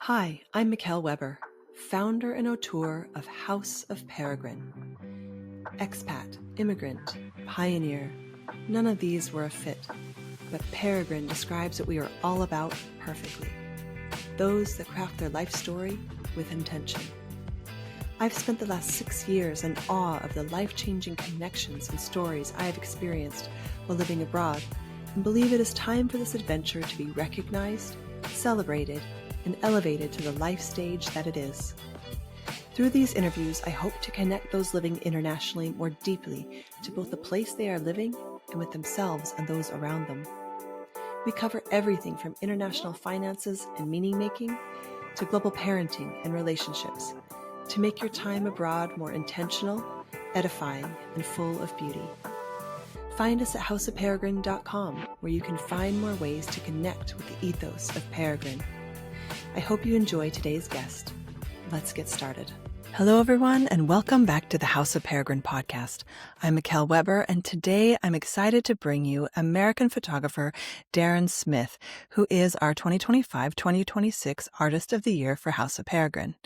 Hi, I'm Mikkel Weber, founder and auteur of House of Peregrine. Expat, immigrant, pioneer, none of these were a fit, but Peregrine describes what we are all about perfectly. Those that craft their life story with intention. I've spent the last 6 years in awe of the life-changing connections and stories I have experienced while living abroad, and believe it is time for this adventure to be recognized, celebrated, and elevated to the life stage that it is. Through these interviews, I hope to connect those living internationally more deeply to both the place they are living and with themselves and those around them. We cover everything from international finances and meaning-making to global parenting and relationships to make your time abroad more intentional, edifying, and full of beauty. Find us at houseofperegrine.com, where you can find more ways to connect with the ethos of Peregrine. I hope you enjoy today's guest. Let's get started. Hello, everyone, and welcome back to the House of Peregrine podcast. I'm Mikkel Weber, and today I'm excited to bring you American photographer Darren Smith, who is our 2025-2026 Artist of the Year for House of Peregrine.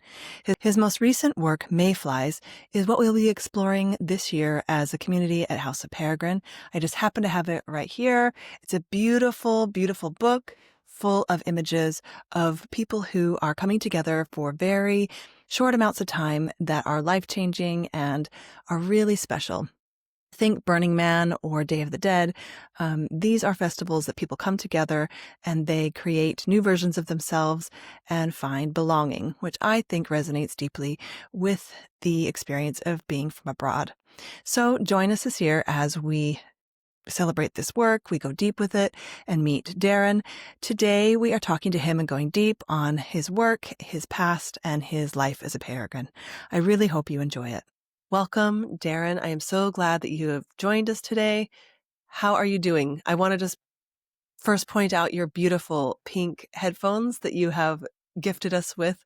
His most recent work, Mayflies, is what we'll be exploring this year as a community at House of Peregrine. I just happen to have it right here. It's a beautiful, beautiful book full of images of people who are coming together for very short amounts of time that are life-changing and are really special. Think Burning Man or Day of the Dead. These are festivals that people come together and they create new versions of themselves and find belonging, which I think resonates deeply with the experience of being from abroad. So join us this year as we celebrate this work, we go deep with it, and meet Darren. Today, we are talking to him and going deep on his work, his past, and his life as a peregrine. I really hope you enjoy it. Welcome, Darren. I am so glad that you have joined us today. How are you doing? I want to just first point out your beautiful pink headphones that you have gifted us with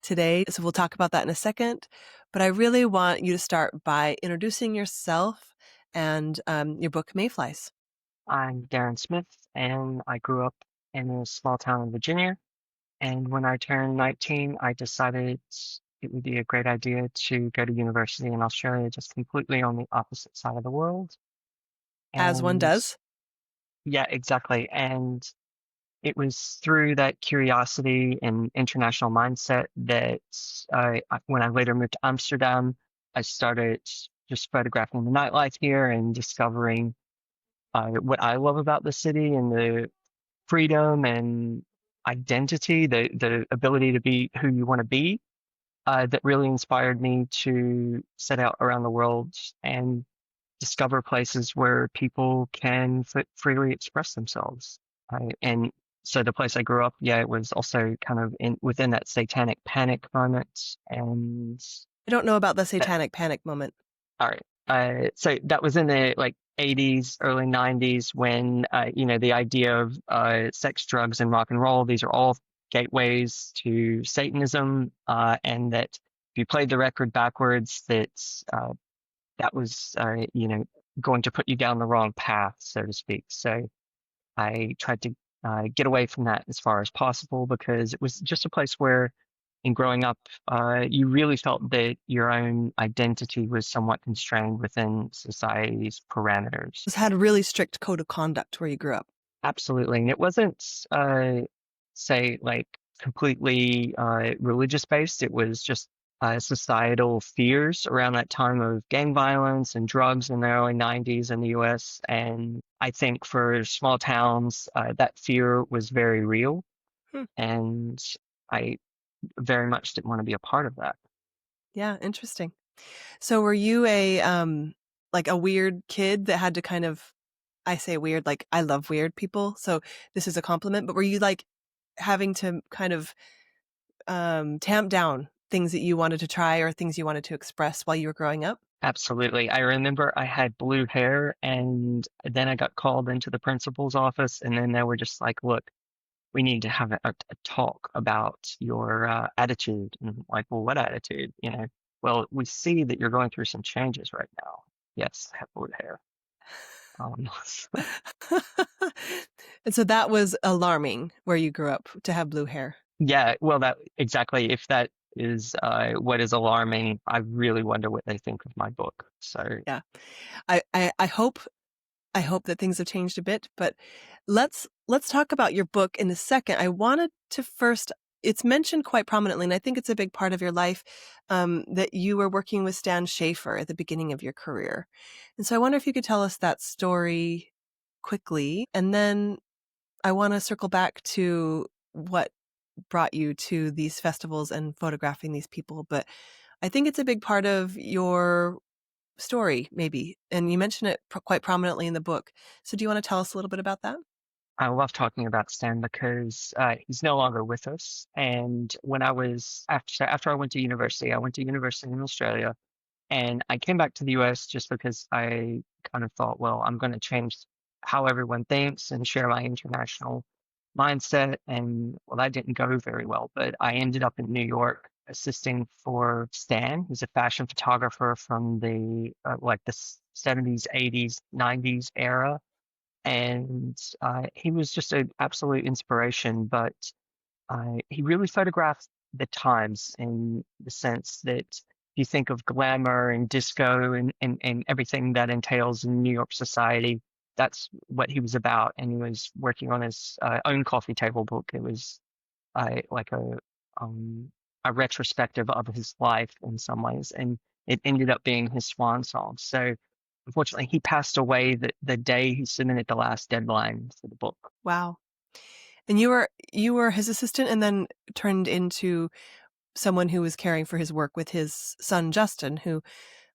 today. So we'll talk about that in a second. But I really want you to start by introducing yourself and your book, Mayflies. I'm Darren Smith, and I grew up in a small town in Virginia. And when I turned 19, I decided it would be a great idea to go to university in Australia, just completely on the opposite side of the world. As one And does. yeah, exactly. And it was through that curiosity and international mindset that when I later moved to Amsterdam, I started just photographing the nightlife here and discovering what I love about the city and the freedom and identity, the ability to be who you want to be, that really inspired me to set out around the world and discover places where people can freely express themselves. And so the place I grew up, yeah, it was also kind of within that satanic panic moment. And I don't know about the that, satanic panic moment. all right. So that was in the 80s, early 90s when, the idea of sex, drugs, and rock and roll, these are all gateways to Satanism, and that if you played the record backwards, that was, going to put you down the wrong path, so to speak. So I tried to get away from that as far as possible because it was just a place where in growing up, you really felt that your own identity was somewhat constrained within society's parameters. This had a really strict code of conduct where you grew up. Absolutely. And it wasn't, say, completely religious based. It was just societal fears around that time of gang violence and drugs in the early 90s in the US. And I think for small towns, that fear was very real. Hmm. And I very much didn't want to be a part of that. Yeah, interesting. So were you a weird kid that had to kind of, I say weird, like I love weird people, so this is a compliment, but were you having to kind of tamp down things that you wanted to try or things you wanted to express while you were growing up? Absolutely. I remember I had blue hair and then I got called into the principal's office and then they were just like, look, we need to have a talk about your attitude. And I'm like, well, what attitude? Well, we see that you're going through some changes right now. Yes, I have blue hair. And so that was alarming where you grew up to have blue hair. Yeah, well, that exactly. If that is what is alarming, I really wonder what they think of my book. So Yeah. I hope that things have changed a bit, but let's talk about your book in a second. I wanted to first, it's mentioned quite prominently, and I think it's a big part of your life, that you were working with Stan Shaffer at the beginning of your career. And so I wonder if you could tell us that story quickly, and then I want to circle back to what brought you to these festivals and photographing these people. But I think it's a big part of your story, maybe. And you mention it quite prominently in the book. So do you want to tell us a little bit about that? I love talking about Stan because he's no longer with us. And when I was after I went to university in Australia, and I came back to the US just because I kind of thought, well, I'm going to change how everyone thinks and share my international mindset. And well, that didn't go very well, but I ended up in New York assisting for Stan, who's a fashion photographer from the like the 70s, 80s, 90s era. And he was just an absolute inspiration, but he really photographed the times in the sense that you think of glamour and disco and everything that entails in New York society. That's what he was about, and he was working on his own coffee table book. It was like a retrospective of his life in some ways, and it ended up being his swan song. So, unfortunately, he passed away the day he submitted the last deadline for the book. Wow. And you were his assistant and then turned into someone who was caring for his work with his son Justin, who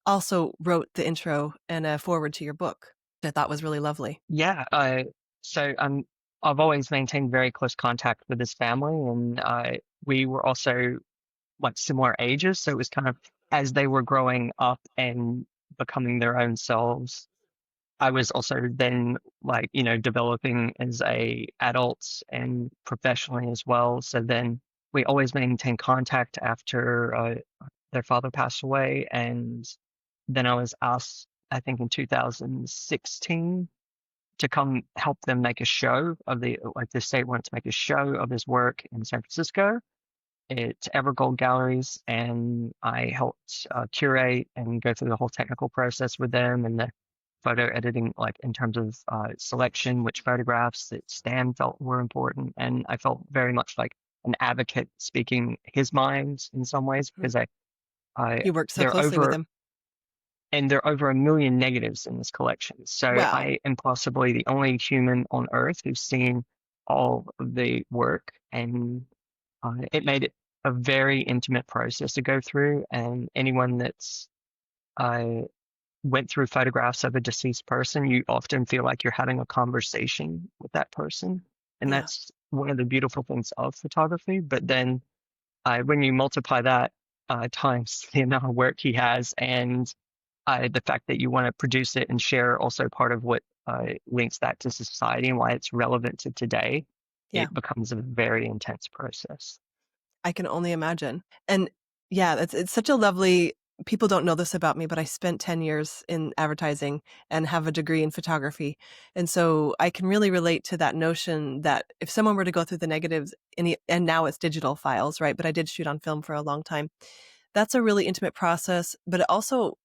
also wrote the intro and a foreword to your book. That I thought was really lovely. Yeah, so I've always maintained very close contact with his family, and we were also like similar ages, so it was kind of as they were growing up and becoming their own selves. I was also then like, developing as a adult and professionally as well. So then we always maintained contact after their father passed away, and then I was asked, I think in 2016 to come help them make a show of the state wanted to make a show of his work in San Francisco at Evergold Galleries, and I helped curate and go through the whole technical process with them and the photo editing, like in terms of selection, which photographs that Stan felt were important, and I felt very much like an advocate speaking his mind in some ways because I You worked so they're closely with over him. and there are over 1 million negatives in this collection. So Wow. I am possibly the only human on Earth who's seen all of the work, and it made it a very intimate process to go through. And anyone that's uh, went through photographs of a deceased person, you often feel like you're having a conversation with that person, and Yeah. that's one of the beautiful things of photography. But then when you multiply that times the amount of work he has and the fact that you want to produce it and share also part of what links that to society and why it's relevant to today, Yeah. it becomes a very intense process. I can only imagine. And yeah, it's such a lovely, people don't know this about me, but I spent 10 years in advertising and have a degree in photography. And so I can really relate to that notion that if someone were to go through the negatives and now it's digital files, right? But I did shoot on film for a long time. That's a really intimate process, but it also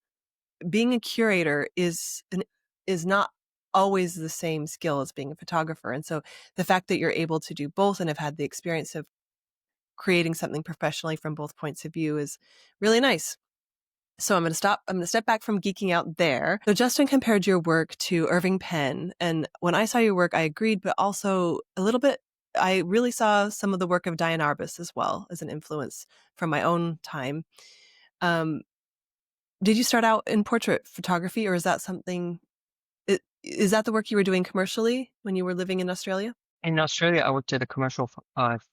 being a curator is not always the same skill as being a photographer. And so the fact that you're able to do both and have had the experience of creating something professionally from both points of view is really nice. So I'm going to step back from geeking out there. So Justin compared your work to Irving Penn. And when I saw your work, I agreed, but also a little bit, I really saw some of the work of Diane Arbus as well as an influence from my own time. Um, did you start out in portrait photography, or is that something, is that the work you were doing commercially when you were living in Australia? In Australia, I worked at a commercial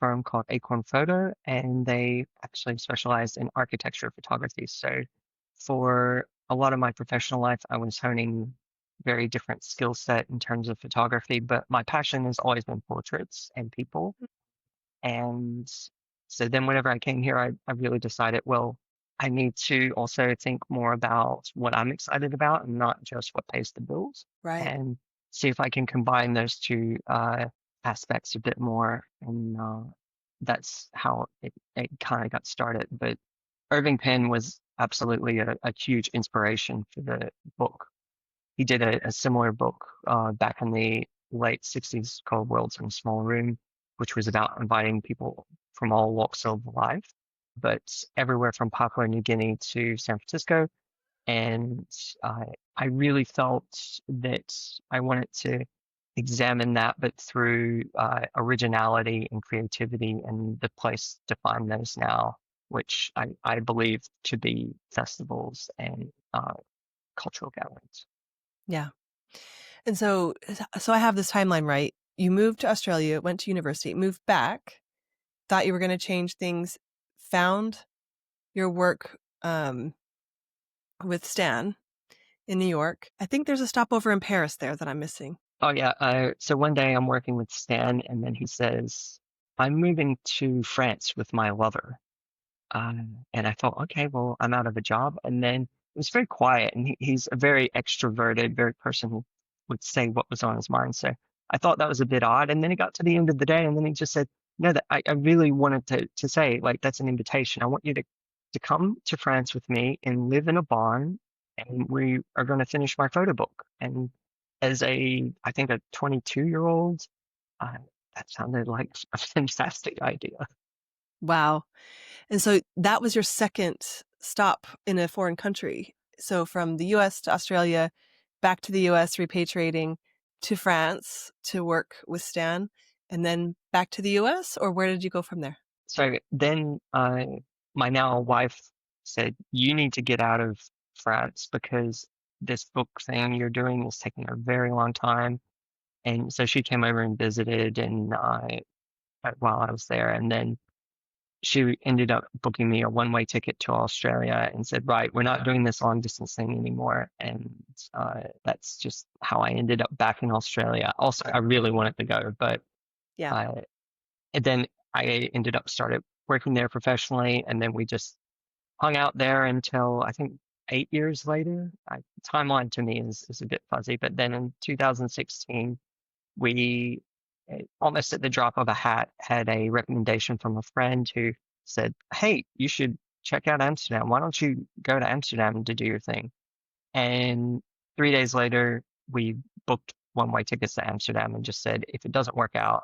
firm called Acorn Photo, and they actually specialized in architecture photography. So for a lot of my professional life, I was honing very different skill set in terms of photography, but my passion has always been portraits and people. And so then whenever I came here, I really decided, well, I need to also think more about what I'm excited about and not just what pays the bills, Right. and see if I can combine those two aspects a bit more. And that's how it kind of got started. But Irving Penn was absolutely a huge inspiration for the book. He did a similar book back in the late 60s called Worlds in a Small Room, which was about inviting people from all walks of life, but everywhere from Papua New Guinea to San Francisco. And I really felt that I wanted to examine that, but through originality and creativity, and the place to find those now, which I believe to be festivals and cultural gatherings. Yeah. And so I have this timeline right. You moved to Australia, went to university, moved back, thought you were going to change things, found your work with Stan in New York. I think there's a stopover in Paris there that I'm missing. Oh yeah. So one day I'm working with Stan, and then he says, "I'm moving to France with my lover." And I thought, okay, well, I'm out of a job. And then it was very quiet, and he's a very extroverted, very person who would say what was on his mind. So I thought that was a bit odd. And then it got to the end of the day, and then he just said, no, that I really wanted to say, like, that's an invitation. I want you to come to France with me and live in a barn, and we are going to finish my photo book. And as I think a 22-year-old, uh, that sounded like a fantastic idea. Wow. And so that was your second stop in a foreign country. So from the US to Australia, back to the US, repatriating to France to work with Stan, and then back to the US, or where did you go from there? So then my now wife said, you need to get out of France because this book thing you're doing is taking a very long time. And so she came over and visited, and while I was there, and then she ended up booking me a one-way ticket to Australia and said, right, we're not doing this long distance thing anymore. And that's just how I ended up back in Australia. Also, I really wanted to go, but Yeah. and then I ended up started working there professionally, and then we just hung out there until I think 8 years later. Timeline to me is a bit fuzzy, but then in 2016, we almost at the drop of a hat had a recommendation from a friend who said, "Hey, you should check out Amsterdam. Why don't you go to Amsterdam to do your thing?" And 3 days later, we booked one-way tickets to Amsterdam and just said, if it doesn't work out,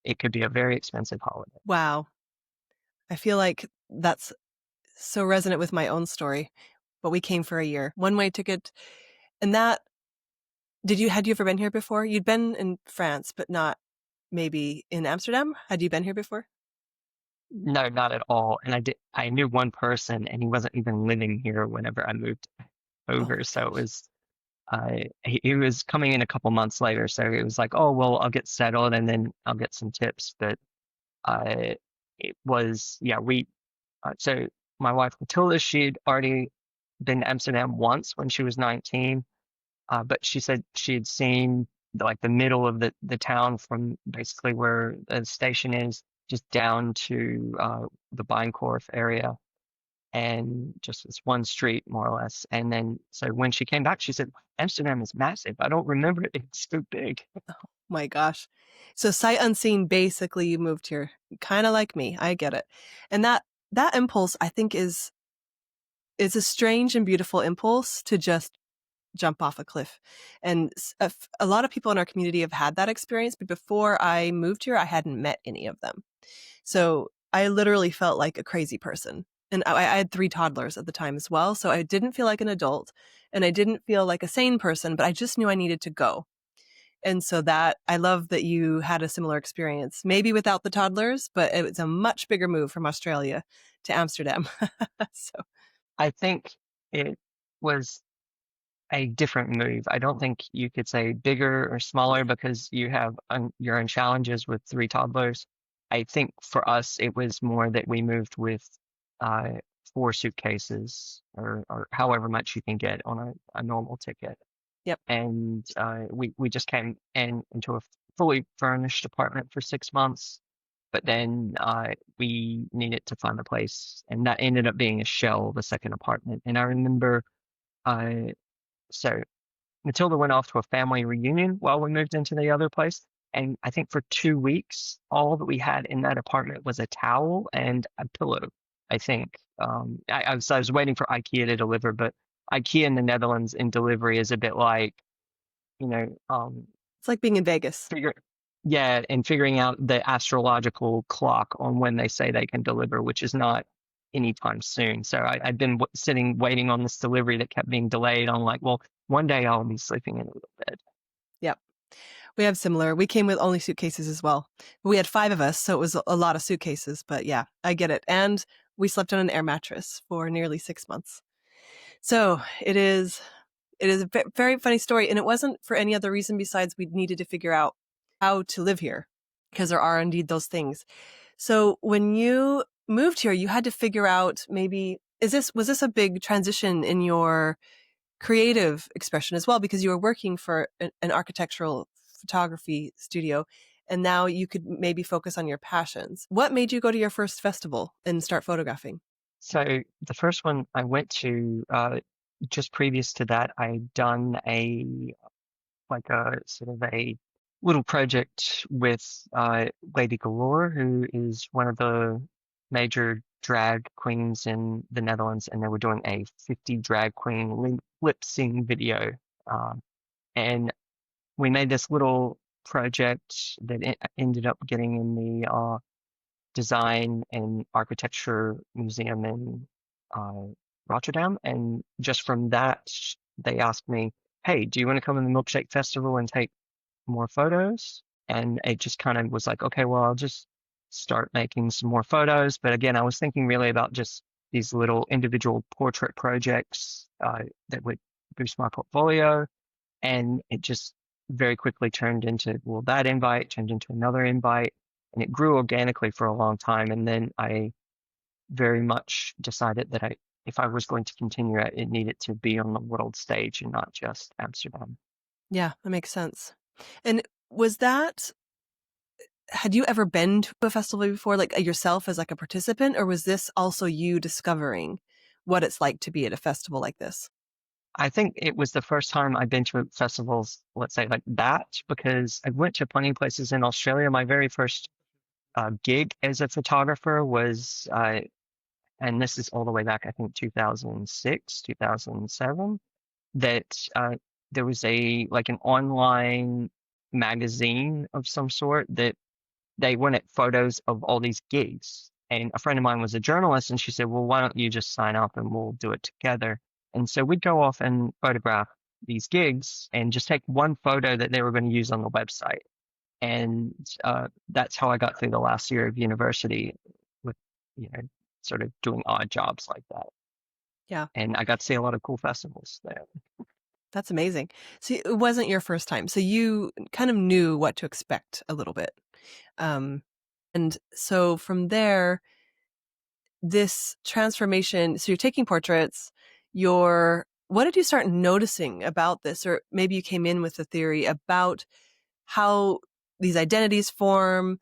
it could be a very expensive holiday. Wow. I feel like that's so resonant with my own story. But we came for a year, one-way ticket. And that, had you ever been here before? You'd been in France, but not maybe in Amsterdam? Had you been here before? No, not at all. And I knew one person, and he wasn't even living here whenever I moved Oh over. my So it gosh. was, he was coming in a couple months later. So it was like, oh, well, I'll get settled and then I'll get some tips. But uh, it was, yeah, so my wife Matilda, she'd already been to Amsterdam once when she was 19. But she said she had seen like the middle of the town from basically where the station is just down to the Bijenkorf area, and just this one street more or less. And then so when she came back, she said, Amsterdam is massive. I don't remember it being so big. My gosh. So sight unseen, basically you moved here. Kind of like me. I get it. And that impulse, I think, is a strange and beautiful impulse to just jump off a cliff. And a lot of people in our community have had that experience, but before I moved here, I hadn't met any of them. So I literally felt like a crazy person. And I had 3 toddlers at the time as well. So I didn't feel like an adult, and I didn't feel like a sane person, but I just knew I needed to go. And so that I love that you had a similar experience, maybe without the toddlers, but it was a much bigger move from Australia to Amsterdam. So I think it was a different move. I don't think you could say bigger or smaller because you have your own challenges with 3 toddlers. I think for us, it was more that we moved with uh, 4 suitcases or however much you can get on a normal ticket. yep. And we just came into a fully furnished apartment for 6 months, but then we needed to find a place, and that ended up being a shell, the second apartment. And I remember, uh, so Matilda went off to a family reunion while we moved into the other place. And I think for 2 weeks, all that we had in that apartment was a towel and a pillow, I think. I was waiting for IKEA to deliver, but IKEA in the Netherlands in delivery is a bit like, you know, It's like being in Vegas. and figuring out the astrological clock on when they say they can deliver, which is not anytime soon. So I'd been sitting waiting on this delivery that kept being delayed. I'm like, well, one day I'll be sleeping in a little bed. Yep. We have similar. We came with only suitcases as well. We had 5 of us, so it was a lot of suitcases. But yeah, I get it. And we slept on an air mattress for nearly 6 months. So it is a very funny story. And it wasn't for any other reason besides we needed to figure out how to live here, because there are indeed those things. So when you moved here, you had to figure out maybe, was this a big transition in your creative expression as well? Because you were working for an architectural photography studio, and now you could maybe focus on your passions. What made you go to your first festival and start photographing? So the first one I went to, just previous to that, I'd done a sort of a little project with Lady Galore, who is one of the major drag queens in the Netherlands, and they were doing a 50 drag queen lip sync video. And we made this little project that ended up getting in the Design and Architecture Museum in uh, Rotterdam. And just from that, they asked me, hey, do you want to come to the Milkshake Festival and take more photos? And it just kind of was like, okay, well, I'll just start making some more photos. But again, I was thinking really about just these little individual portrait projects that would boost my portfolio. And it just very quickly turned into, well, that invite turned into another invite. And it grew organically for a long time. And then I very much decided that if I was going to continue it, it needed to be on the world stage and not just Amsterdam. Yeah, that makes sense. And had you ever been to a festival before, like yourself as like a participant, or was this also you discovering what it's like to be at a festival like this? I think it was the first time I'd been to festivals, let's say like that, because I went to plenty of places in Australia. My very first gig as a photographer was, and this is all the way back, I think 2006, 2007, that there was an online magazine of some sort that they wanted photos of all these gigs. And a friend of mine was a journalist, and she said, well, why don't you just sign up and we'll do it together? And so we'd go off and photograph these gigs and just take one photo that they were going to use on the website. And that's how I got through the last year of university with, you know, sort of doing odd jobs like that. Yeah, And I got to see a lot of cool festivals there. that's amazing. So it wasn't your first time. So you kind of knew what to expect a little bit. And so from there, this transformation, so you're taking portraits, what did you start noticing about this? Or maybe you came in with a theory about how these identities form.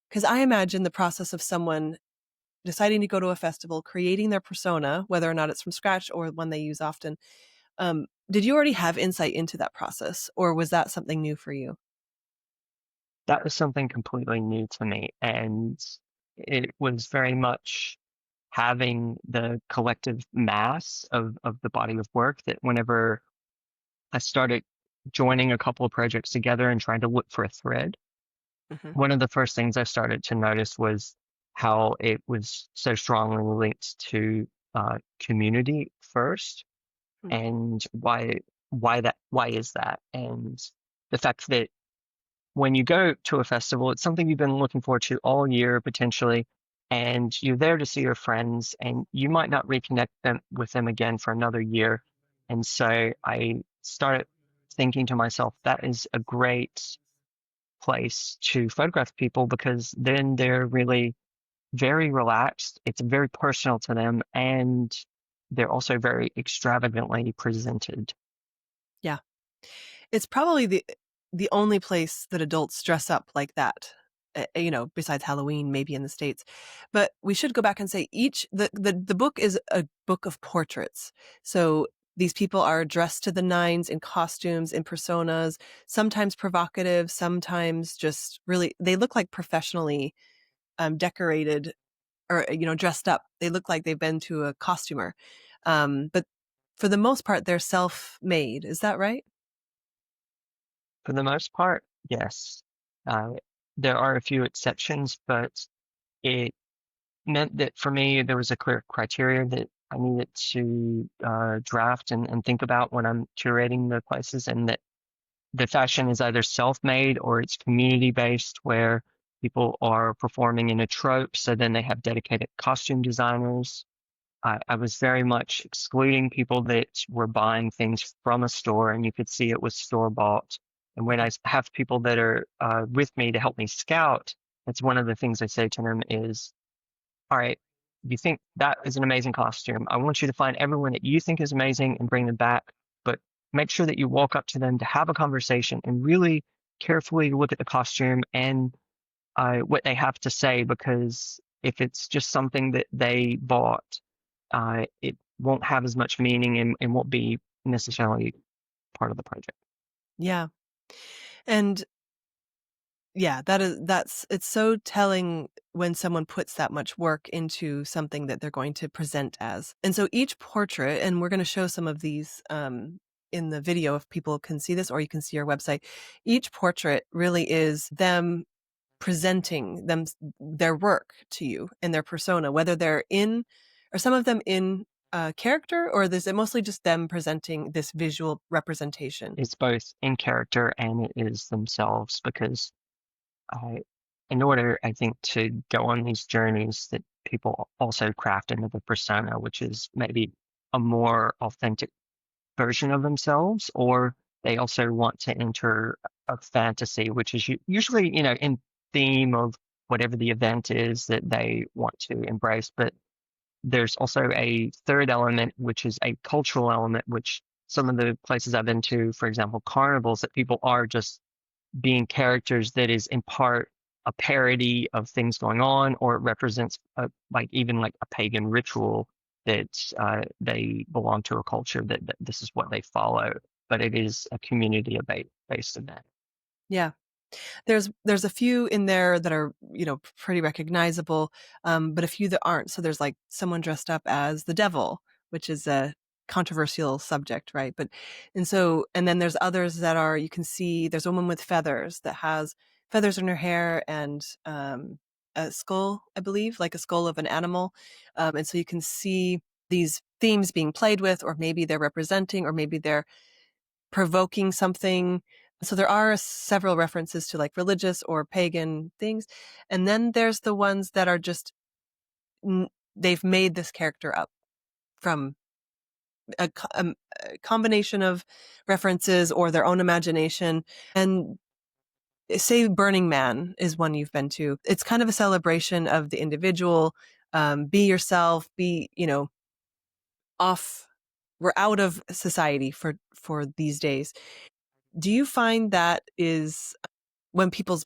Because I imagine the process of someone deciding to go to a festival, creating their persona, whether or not it's from scratch or one they use often. Did you already have insight into that process, or was that something new for you? That was something completely new to me. And it was very much having the collective mass of the body of work that whenever I started joining a couple of projects together and trying to look for a thread, Mm-hmm. one of the first things I started to notice was how it was so strongly linked to community first, and why is that, and the fact that when you go to a festival, it's something you've been looking forward to all year potentially, and you're there to see your friends, and you might not reconnect with them again for another year. And so I started thinking to myself, that is a great place to photograph people because then they're really very relaxed. It's very personal to them, and they're also very extravagantly presented. Yeah. It's probably the only place that adults dress up like that. Besides Halloween, maybe in the States. But we should go back and say the book is a book of portraits. So these people are dressed to the nines in costumes, in personas, sometimes provocative, sometimes just really, they look like professionally decorated or, dressed up. They look like they've been to a costumer. But for the most part, they're self-made. Is that right? For the most part, yes. Uh, there are a few exceptions, but it meant that for me, there was a clear criteria that I needed to draft and think about when I'm curating the places, and that the fashion is either self-made or it's community-based, where people are performing in a trope, so then they have dedicated costume designers. I was very much excluding people that were buying things from a store and you could see it was store-bought. And when I have people that are with me to help me scout, that's one of the things I say to them is, all right, you think that is an amazing costume. I want you to find everyone that you think is amazing and bring them back, but make sure that you walk up to them to have a conversation and really carefully look at the costume and what they have to say, because if it's just something that they bought, it won't have as much meaning and won't be necessarily part of the project. Yeah. And yeah, it's so telling when someone puts that much work into something that they're going to present as. And so each portrait, and we're going to show some of these in the video if people can see this, or you can see our website. Each portrait really is them presenting their work to you and their persona, whether they're in, or some of them in character, or is it mostly just them presenting this visual representation? It's both in character and it is themselves, because in order, I think, to go on these journeys, that people also craft into the persona, which is maybe a more authentic version of themselves, or they also want to enter a fantasy, which is usually, in theme of whatever the event is that they want to embrace. But there's also a third element, which is a cultural element, which some of the places I've been to, for example, carnivals, that people are just being characters that is in part a parody of things going on, or it represents even like a pagan ritual that they belong to a culture that this is what they follow, but it is a community based in that. Yeah. There's a few in there that are, pretty recognizable, but a few that aren't. So there's like someone dressed up as the devil, which is a controversial subject, right? And then there's others that are, you can see there's a woman with feathers that has feathers in her hair and a skull, I believe, like a skull of an animal. And so you can see these themes being played with, or maybe they're representing, or maybe they're provoking something. So there are several references to like religious or pagan things. And then there's the ones that are just, they've made this character up from a combination of references or their own imagination. And say Burning Man is one you've been to. It's kind of a celebration of the individual. Be yourself, off. We're out of society for these days. Do you find that is when people's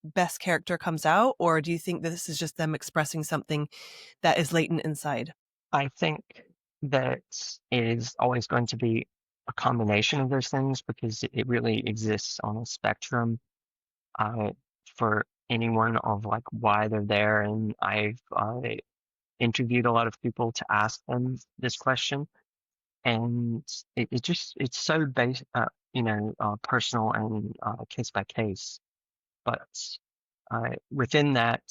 best character comes out, or do you think that this is just them expressing something that is latent inside? I think that it is always going to be a combination of those things, because it really exists on a spectrum uh, for anyone of like why they're there. And I've interviewed a lot of people to ask them this question, and it's so personal and case by case. But within that,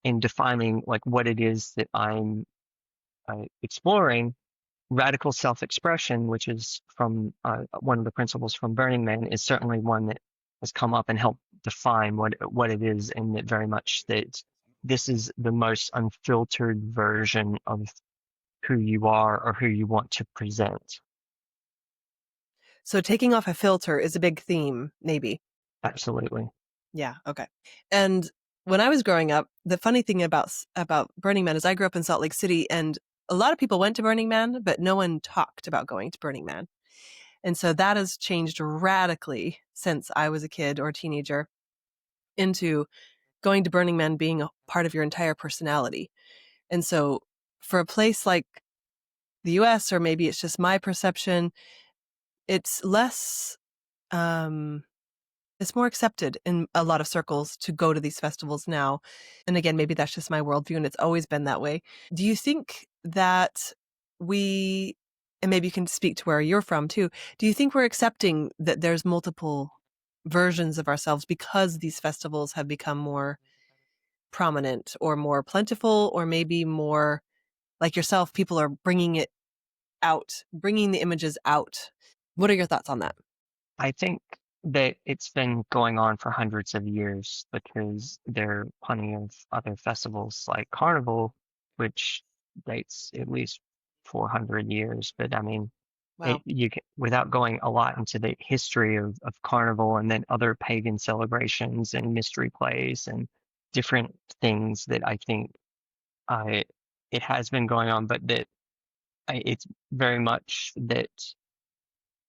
in defining like what it is that I'm exploring, radical self-expression, which is from one of the principles from Burning Man, is certainly one that has come up and helped define what it is, and that very much that this is the most unfiltered version of who you are or who you want to present. So taking off a filter is a big theme, maybe. Absolutely. Yeah. Okay. And when I was growing up, the funny thing about Burning Man is I grew up in Salt Lake City, and a lot of people went to Burning Man, but no one talked about going to Burning Man. And so that has changed radically since I was a kid or a teenager, into going to Burning Man being a part of your entire personality. And so for a place like the US, or maybe it's just my perception, it's less, it's more accepted in a lot of circles to go to these festivals now. And again, maybe that's just my worldview and it's always been that way. Do you think that we, and maybe you can speak to where you're from too, do you think we're accepting that there's multiple versions of ourselves because these festivals have become more prominent or more plentiful, or maybe more like yourself, people are bringing it out, bringing the images out? What are your thoughts on that? I think that it's been going on for hundreds of years because there are plenty of other festivals like Carnival, which dates at least 400 years. But I mean, Wow. you can, without going a lot into the history of Carnival and then other pagan celebrations and mystery plays and different things that I think uh, it has been going on, but that it's very much that,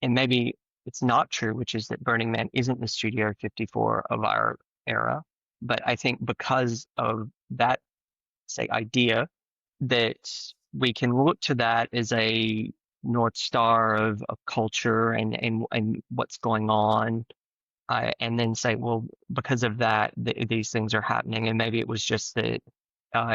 and maybe it's not true, which is that Burning Man isn't the Studio 54 of our era. But I think because of that, say, idea, that we can look to that as a North Star of culture and what's going on, and then say, well, because of that, these things are happening. And maybe it was just that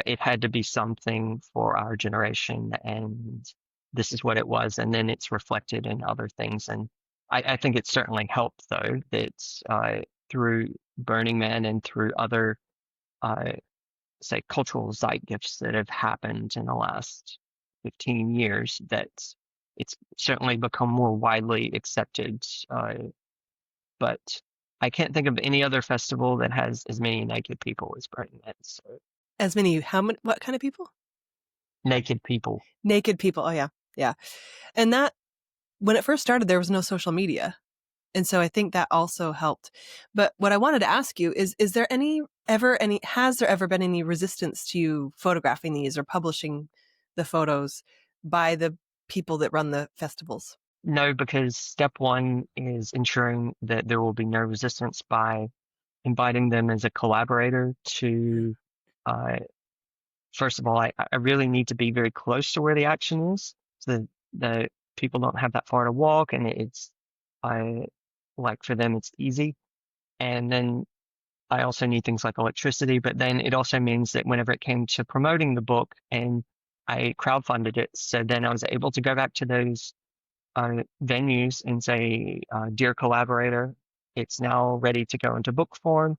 it had to be something for our generation, and this is what it was. And then it's reflected in other things. And I think it certainly helped, though, that through Burning Man and through other, uh, say, cultural zeitgifts that have happened in the last 15 years, that it's certainly become more widely accepted. But I can't think of any other festival that has as many naked people as Burning Man. So, As many, how many, what kind of people? naked people. Naked people. Oh, yeah. Yeah. And that, when it first started, there was no social media. And so I think that also helped. But what I wanted to ask you is there has there ever been any resistance to you photographing these or publishing the photos by the people that run the festivals? No, because step one is ensuring that there will be no resistance by inviting them as a collaborator to, uh, first of all, I really need to be very close to where the action is so that the people don't have that far to walk and it's, I like for them, it's easy. And then I also need things like electricity, but then it also means that whenever it came to promoting the book and I crowdfunded it, so then I was able to go back to those venues and say, dear collaborator, it's now ready to go into book form.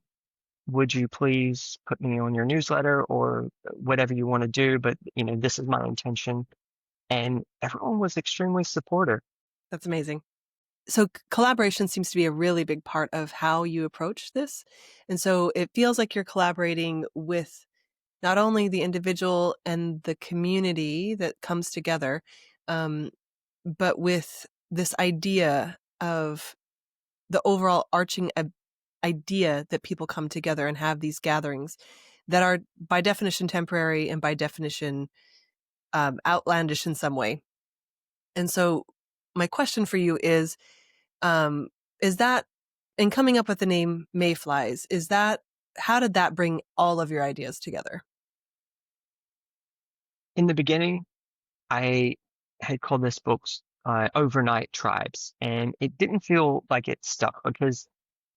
Would you please put me on your newsletter or whatever you want to do? But this is my intention. And everyone was extremely supportive. That's amazing. So collaboration seems to be a really big part of how you approach this. And so it feels like you're collaborating with not only the individual and the community that comes together, but with this idea of the overall arching idea that people come together and have these gatherings that are by definition temporary and by definition outlandish in some way. And so my question for you is that, in coming up with the name Mayflies, how did that bring all of your ideas together? In the beginning, I had called this book Overnight Tribes, and it didn't feel like it stuck because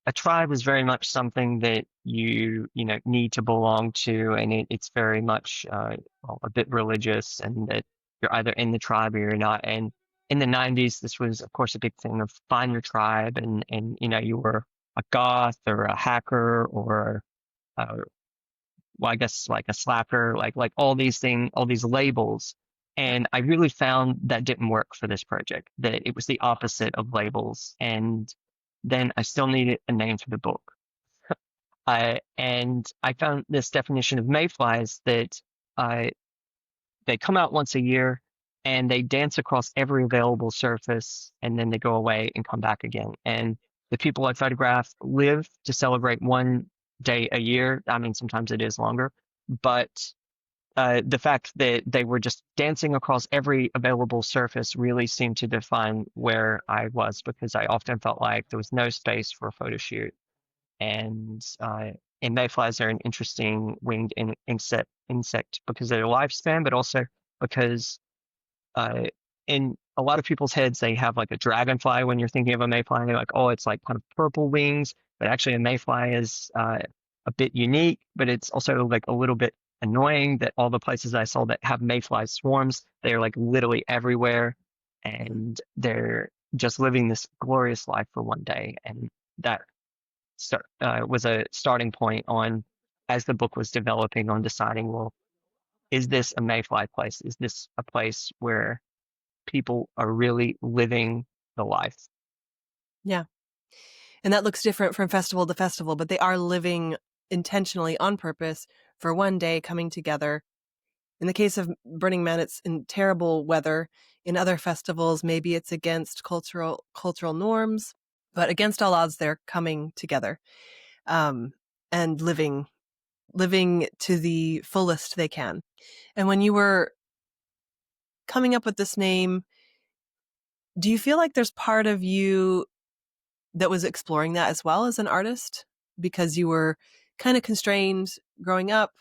a tribe is very much something that you need to belong to, and it's very much well, a bit religious, and that you're either in the tribe or you're not. And in the 90s, this was, of course, a big thing of find your tribe, and you were a goth or a hacker or well, I guess like a slacker, like all these things, all these labels. Yeah. And I really found that didn't work for this project, that it was the opposite of labels. And then I still needed a name for the book. And I found this definition of mayflies that uh, they come out once a year and they dance across every available surface and then they go away and come back again. And the people I photograph live to celebrate one day a year. I mean, sometimes it is longer, but the fact that they were just dancing across every available surface really seemed to define where I was because I often felt like there was no space for a photo shoot. And mayflies are an interesting winged insect because of their lifespan, but also because uh, in a lot of people's heads, they have like a dragonfly when you're thinking of a mayfly. They're like, oh, it's like kind of purple wings, but actually a mayfly is a bit unique, but it's also like a little bit annoying that all the places I saw that have mayfly swarms, they're like literally everywhere, and they're just living this glorious life for one day. And that was a starting point on, as the book was developing, on deciding, well, is this a mayfly place? Is this a place where people are really living the life? Yeah. And that looks different from festival to festival, but they are living intentionally on purpose for one day, coming together. In the case of Burning Man, it's in terrible weather. In other festivals, maybe it's against cultural norms, but against all odds, they're coming together and living to the fullest they can. And when you were coming up with this name, do you feel like there's part of you that was exploring that as well as an artist, because you were kind of constrained growing up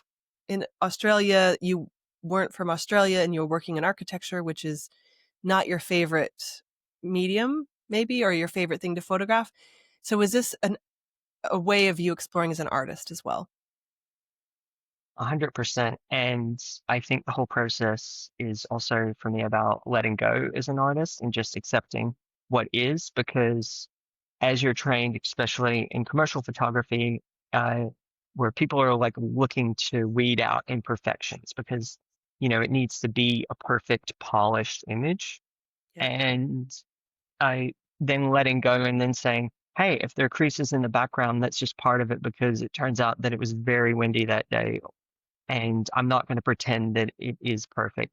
in Australia? You weren't from Australia and you were working in architecture, which is not your favorite medium, maybe, or your favorite thing to photograph. So was this a way of you exploring as an artist as well? 100%. And I think the whole process is also for me about letting go as an artist and just accepting what is, because as you're trained, especially in commercial photography, where people are like looking to weed out imperfections because, it needs to be a perfect, polished image. Yeah. And I then letting go and then saying, hey, if there are creases in the background, that's just part of it, because it turns out that it was very windy that day. And I'm not going to pretend that it is perfect.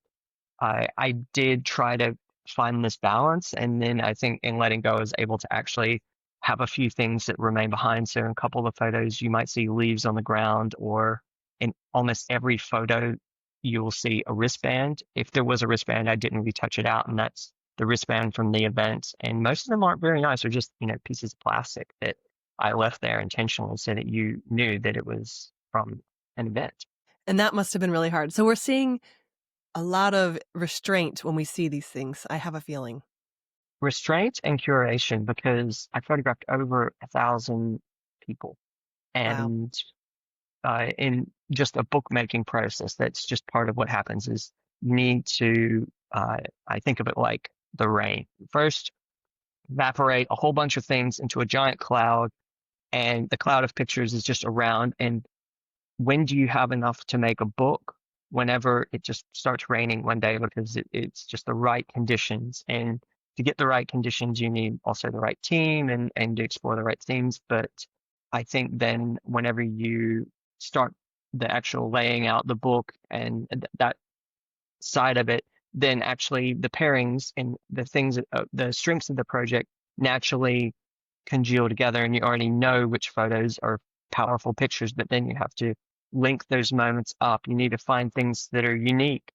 I did try to find this balance, and then I think in letting go I was able to actually have a few things that remain behind. So in a couple of photos, you might see leaves on the ground, or in almost every photo, you will see a wristband. If there was a wristband, I didn't retouch it out, and that's the wristband from the event. And most of them aren't very nice. They're just, pieces of plastic that I left there intentionally so that you knew that it was from an event. And that must have been really hard. So we're seeing a lot of restraint when we see these things, I have a feeling. Restraint and curation, because I photographed over 1,000 people, Wow. and in just a bookmaking process, that's just part of what happens is you need to, I think of it like the rain. First, evaporate a whole bunch of things into a giant cloud, and the cloud of pictures is just around. And when do you have enough to make a book? Whenever it just starts raining one day, because it's just the right conditions. And to get the right conditions, you need also the right team and to explore the right themes. But I think then whenever you start the actual laying out the book and that side of it, then actually the pairings and the things, the strengths of the project naturally congeal together, and you already know which photos are powerful pictures, but then you have to link those moments up. You need to find things that are unique,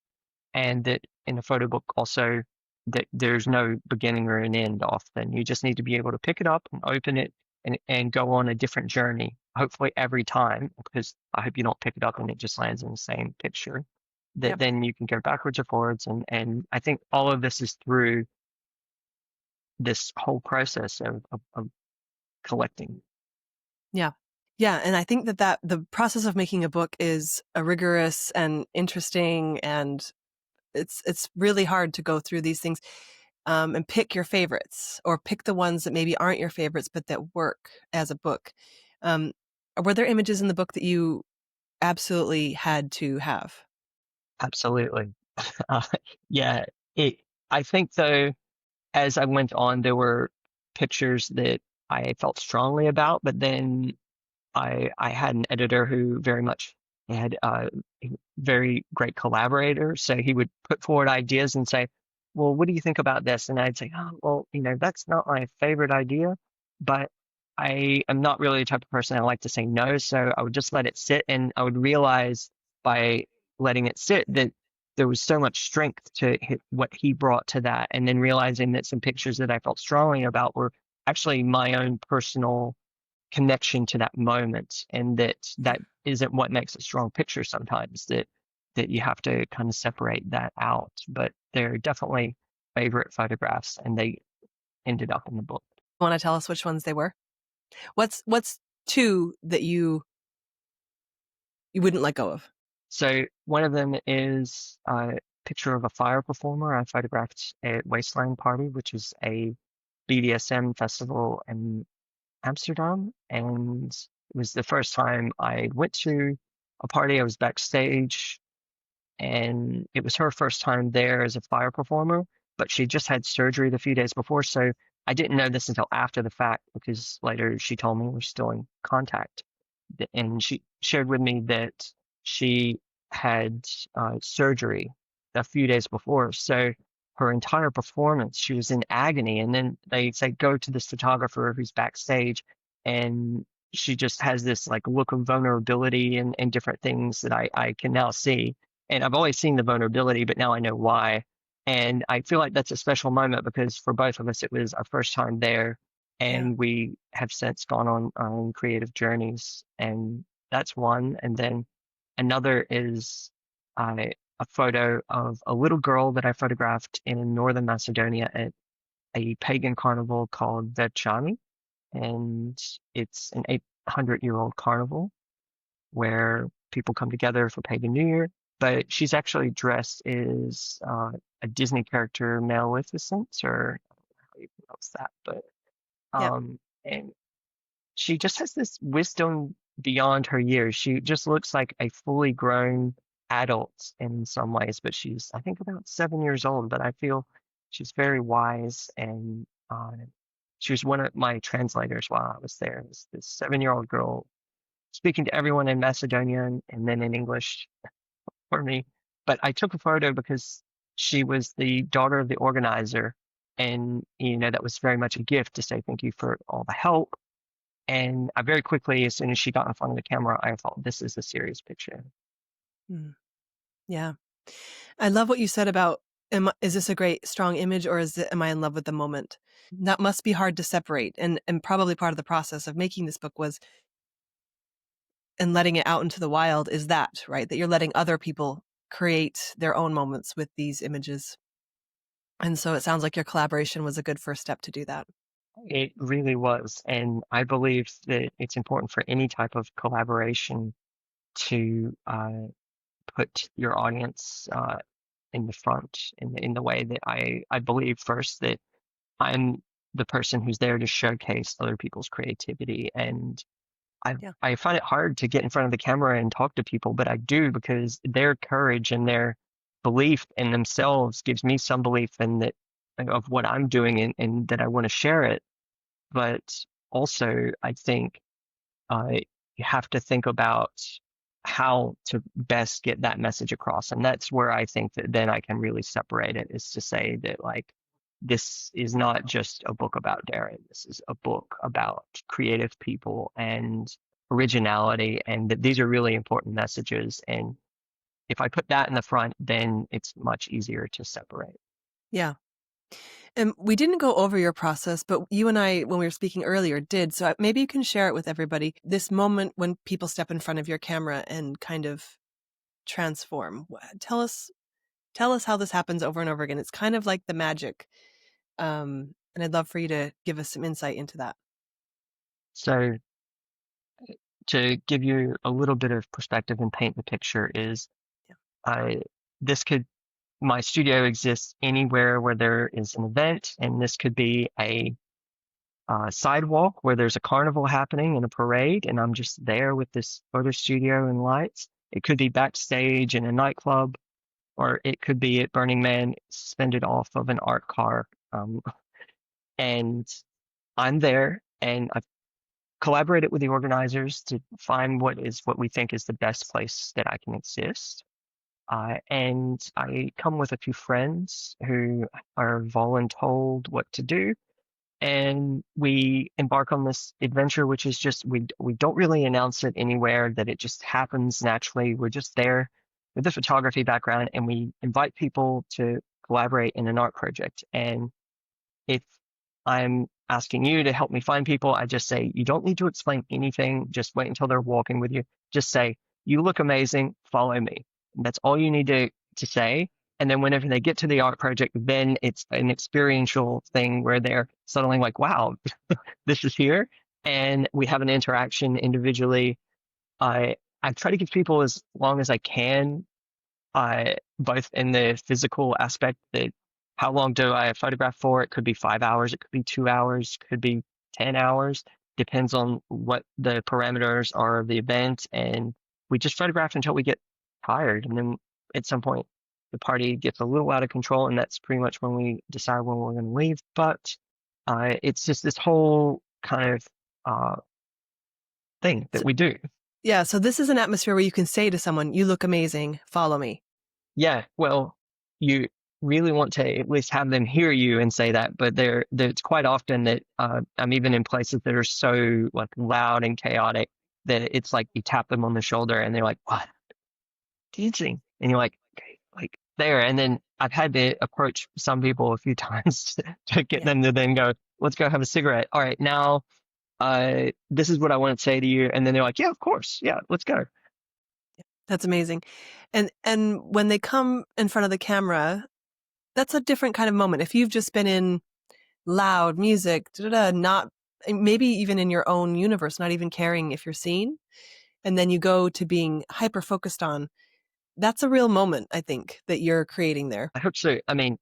and that in a photo book also, that there's no beginning or an end often. You just need to be able to pick it up and open it and go on a different journey, hopefully every time, because I hope you don't pick it up and it just lands in the same picture. That Yep. then you can go backwards or forwards. And I think all of this is through this whole process of collecting. Yeah. Yeah. And I think that the process of making a book is a rigorous and interesting, and it's really hard to go through these things and pick your favorites, or pick the ones that maybe aren't your favorites, but that work as a book. Um, were there images in the book that you absolutely had to have? Absolutely. Uh, yeah, I think though, as I went on, there were pictures that I felt strongly about, but then I had an editor who very much had a very great collaborator. So he would put forward ideas and say, well, what do you think about this? And I'd say, oh, well, that's not my favorite idea, but I am not really the type of person I like to say no. So I would just let it sit, and I would realize by letting it sit that there was so much strength to what he brought to that. And then realizing that some pictures that I felt strongly about were actually my own personal connection to that moment, and that isn't what makes a strong picture sometimes, that you have to kind of separate that out. But they're definitely favorite photographs, and they ended up in the book. Want to tell us which ones they were? What's two that you wouldn't let go of? So one of them is a picture of a fire performer I photographed at Wasteland Party, which is a BDSM festival in Amsterdam. And it was the first time I went to a party. I was backstage, and it was her first time there as a fire performer, but she just had surgery the few days before. So I didn't know this until after the fact, because later she told me we're still in contact. And she shared with me that she had surgery a few days before. So her entire performance, she was in agony. And then they say, go to this photographer who's backstage. And she just has this like look of vulnerability and different things that I can now see. And I've always seen the vulnerability, but now I know why. And I feel like that's a special moment because for both of us, it was our first time there. And we have since gone on creative journeys. And that's one. And then another is a photo of a little girl that I photographed in northern Macedonia at a pagan carnival called Vevčani. And it's an 800-year-old carnival where people come together for pagan New Year. But she's actually dressed as a Disney character, Maleficent, or how you pronounce that. But and she just has this wisdom beyond her years. She just looks like a fully grown adult in some ways, but she's, I think, about 7 years old. But I feel she's very wise, and she was one of my translators while I was there. It was this 7-year-old girl speaking to everyone in Macedonian and then in English for me. But I took a photo because she was the daughter of the organizer. And, that was very much a gift to say thank you for all the help. And I very quickly, as soon as she got in front of the camera, I thought, this is a serious picture. Yeah. I love what you said about, is this a great, strong image, or am I in love with the moment? That must be hard to separate. And probably part of the process of making this book was, and letting it out into the wild, is that, right? That you're letting other people create their own moments with these images. And so it sounds like your collaboration was a good first step to do that. It really was. And I believe that it's important for any type of collaboration to put your audience in the front in the way that I believe first that I'm the person who's there to showcase other people's creativity. And I find it hard to get in front of the camera and talk to people, but I do, because their courage and their belief in themselves gives me some belief in that of what I'm doing, and that I want to share it. But also, I think you have to think about how to best get that message across. And that's where I think that then I can really separate it, is to say that, like, this is not just a book about Darren. This is a book about creative people and originality, and that these are really important messages. And if I put that in the front, then it's much easier to separate. Yeah. And we didn't go over your process, but you and I, when we were speaking earlier, did. So maybe you can share it with everybody. This moment when people step in front of your camera and kind of transform. Tell us how this happens over and over again. It's kind of like the magic. And I'd love for you to give us some insight into that. So to give you a little bit of perspective and paint the picture is, my studio exists anywhere where there is an event, and this could be a sidewalk where there's a carnival happening and a parade, and I'm just there with this photo studio and lights. It could be backstage in a nightclub, or it could be at Burning Man, suspended off of an art car. And I'm there, and I've collaborated with the organizers to find what we think is the best place that I can exist. And I come with a few friends who are voluntold what to do. And we embark on this adventure, which is just, we don't really announce it anywhere, that it just happens naturally. We're just there with a photography background, and we invite people to collaborate in an art project. And if I'm asking you to help me find people, I just say, you don't need to explain anything. Just wait until they're walking with you. Just say, you look amazing, follow me. And that's all you need to say. And then whenever they get to the art project, then it's an experiential thing where they're suddenly like, wow, this is here. And we have an interaction individually. I try to give people as long as I can, both in the physical aspect that how long do I photograph for? It could be 5 hours, it could be 2 hours, could be 10 hours, depends on what the parameters are of the event. And we just photograph until we get tired. And then at some point, the party gets a little out of control, and that's pretty much when we decide when we're going to leave. But it's just this whole kind of thing that we do. Yeah, so this is an atmosphere where you can say to someone, you look amazing, follow me. Yeah, well, you really want to at least have them hear you and say that, but it's quite often that I'm even in places that are so like loud and chaotic that it's like you tap them on the shoulder and they're like, "What? Dancing?" And you're like, "Okay, like there." And then I've had to approach some people a few times to get them to then go, "Let's go have a cigarette. All right, now this is what I want to say to you." And then they're like, "Yeah, of course. Yeah, let's go." That's amazing. And when they come in front of the camera, that's a different kind of moment. If you've just been in loud music, not maybe even in your own universe, not even caring if you're seen, and then you go to being hyper focused on, that's a real moment, I think, that you're creating there. I hope so. I mean,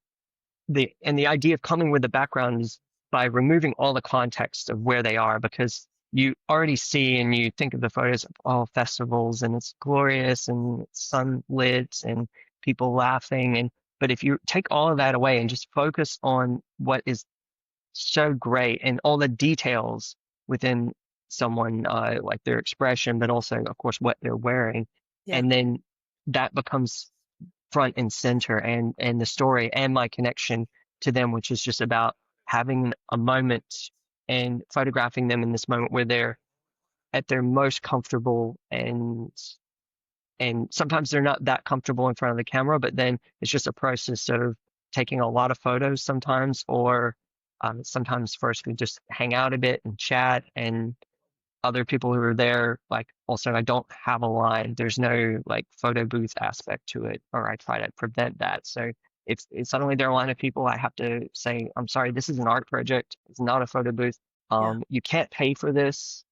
the idea of coming with the background is by removing all the context of where they are, because you already see and you think of the photos of all festivals and it's glorious and it's sunlit and people laughing. But if you take all of that away and just focus on what is so great and all the details within someone, like their expression, but also of course what they're wearing, and then that becomes front and center, and the story and my connection to them, which is just about having a moment and photographing them in this moment where they're at their most comfortable, and sometimes they're not that comfortable in front of the camera, but then it's just a process of taking a lot of photos sometimes, or sometimes first we just hang out a bit and chat, and other people who are there, like also I don't have a line. There's no like photo booth aspect to it, or I try to prevent that. So if suddenly there are a line of people, I have to say, I'm sorry, this is an art project. It's not a photo booth. You can't pay for this.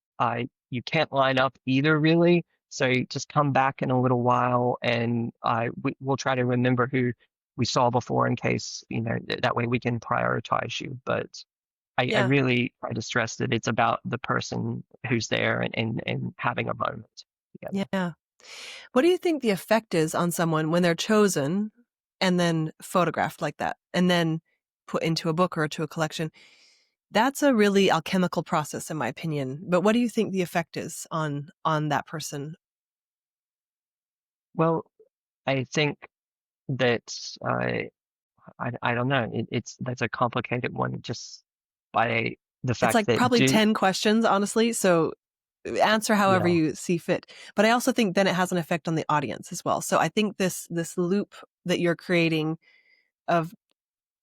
You can't line up either, really. So just come back in a little while, and we'll try to remember who we saw before in case, that way we can prioritize you. But I really try to stress that it's about the person who's there and having a moment together. Yeah. What do you think the effect is on someone when they're chosen and then photographed like that and then put into a book or to a collection? That's a really alchemical process, in my opinion. But what do you think the effect is on that person? Well, I think that I don't know. That's a complicated one, just by the It's fact like that probably 10 questions, honestly. So answer however you see fit. But I also think then it has an effect on the audience as well. So I think this loop that you're creating of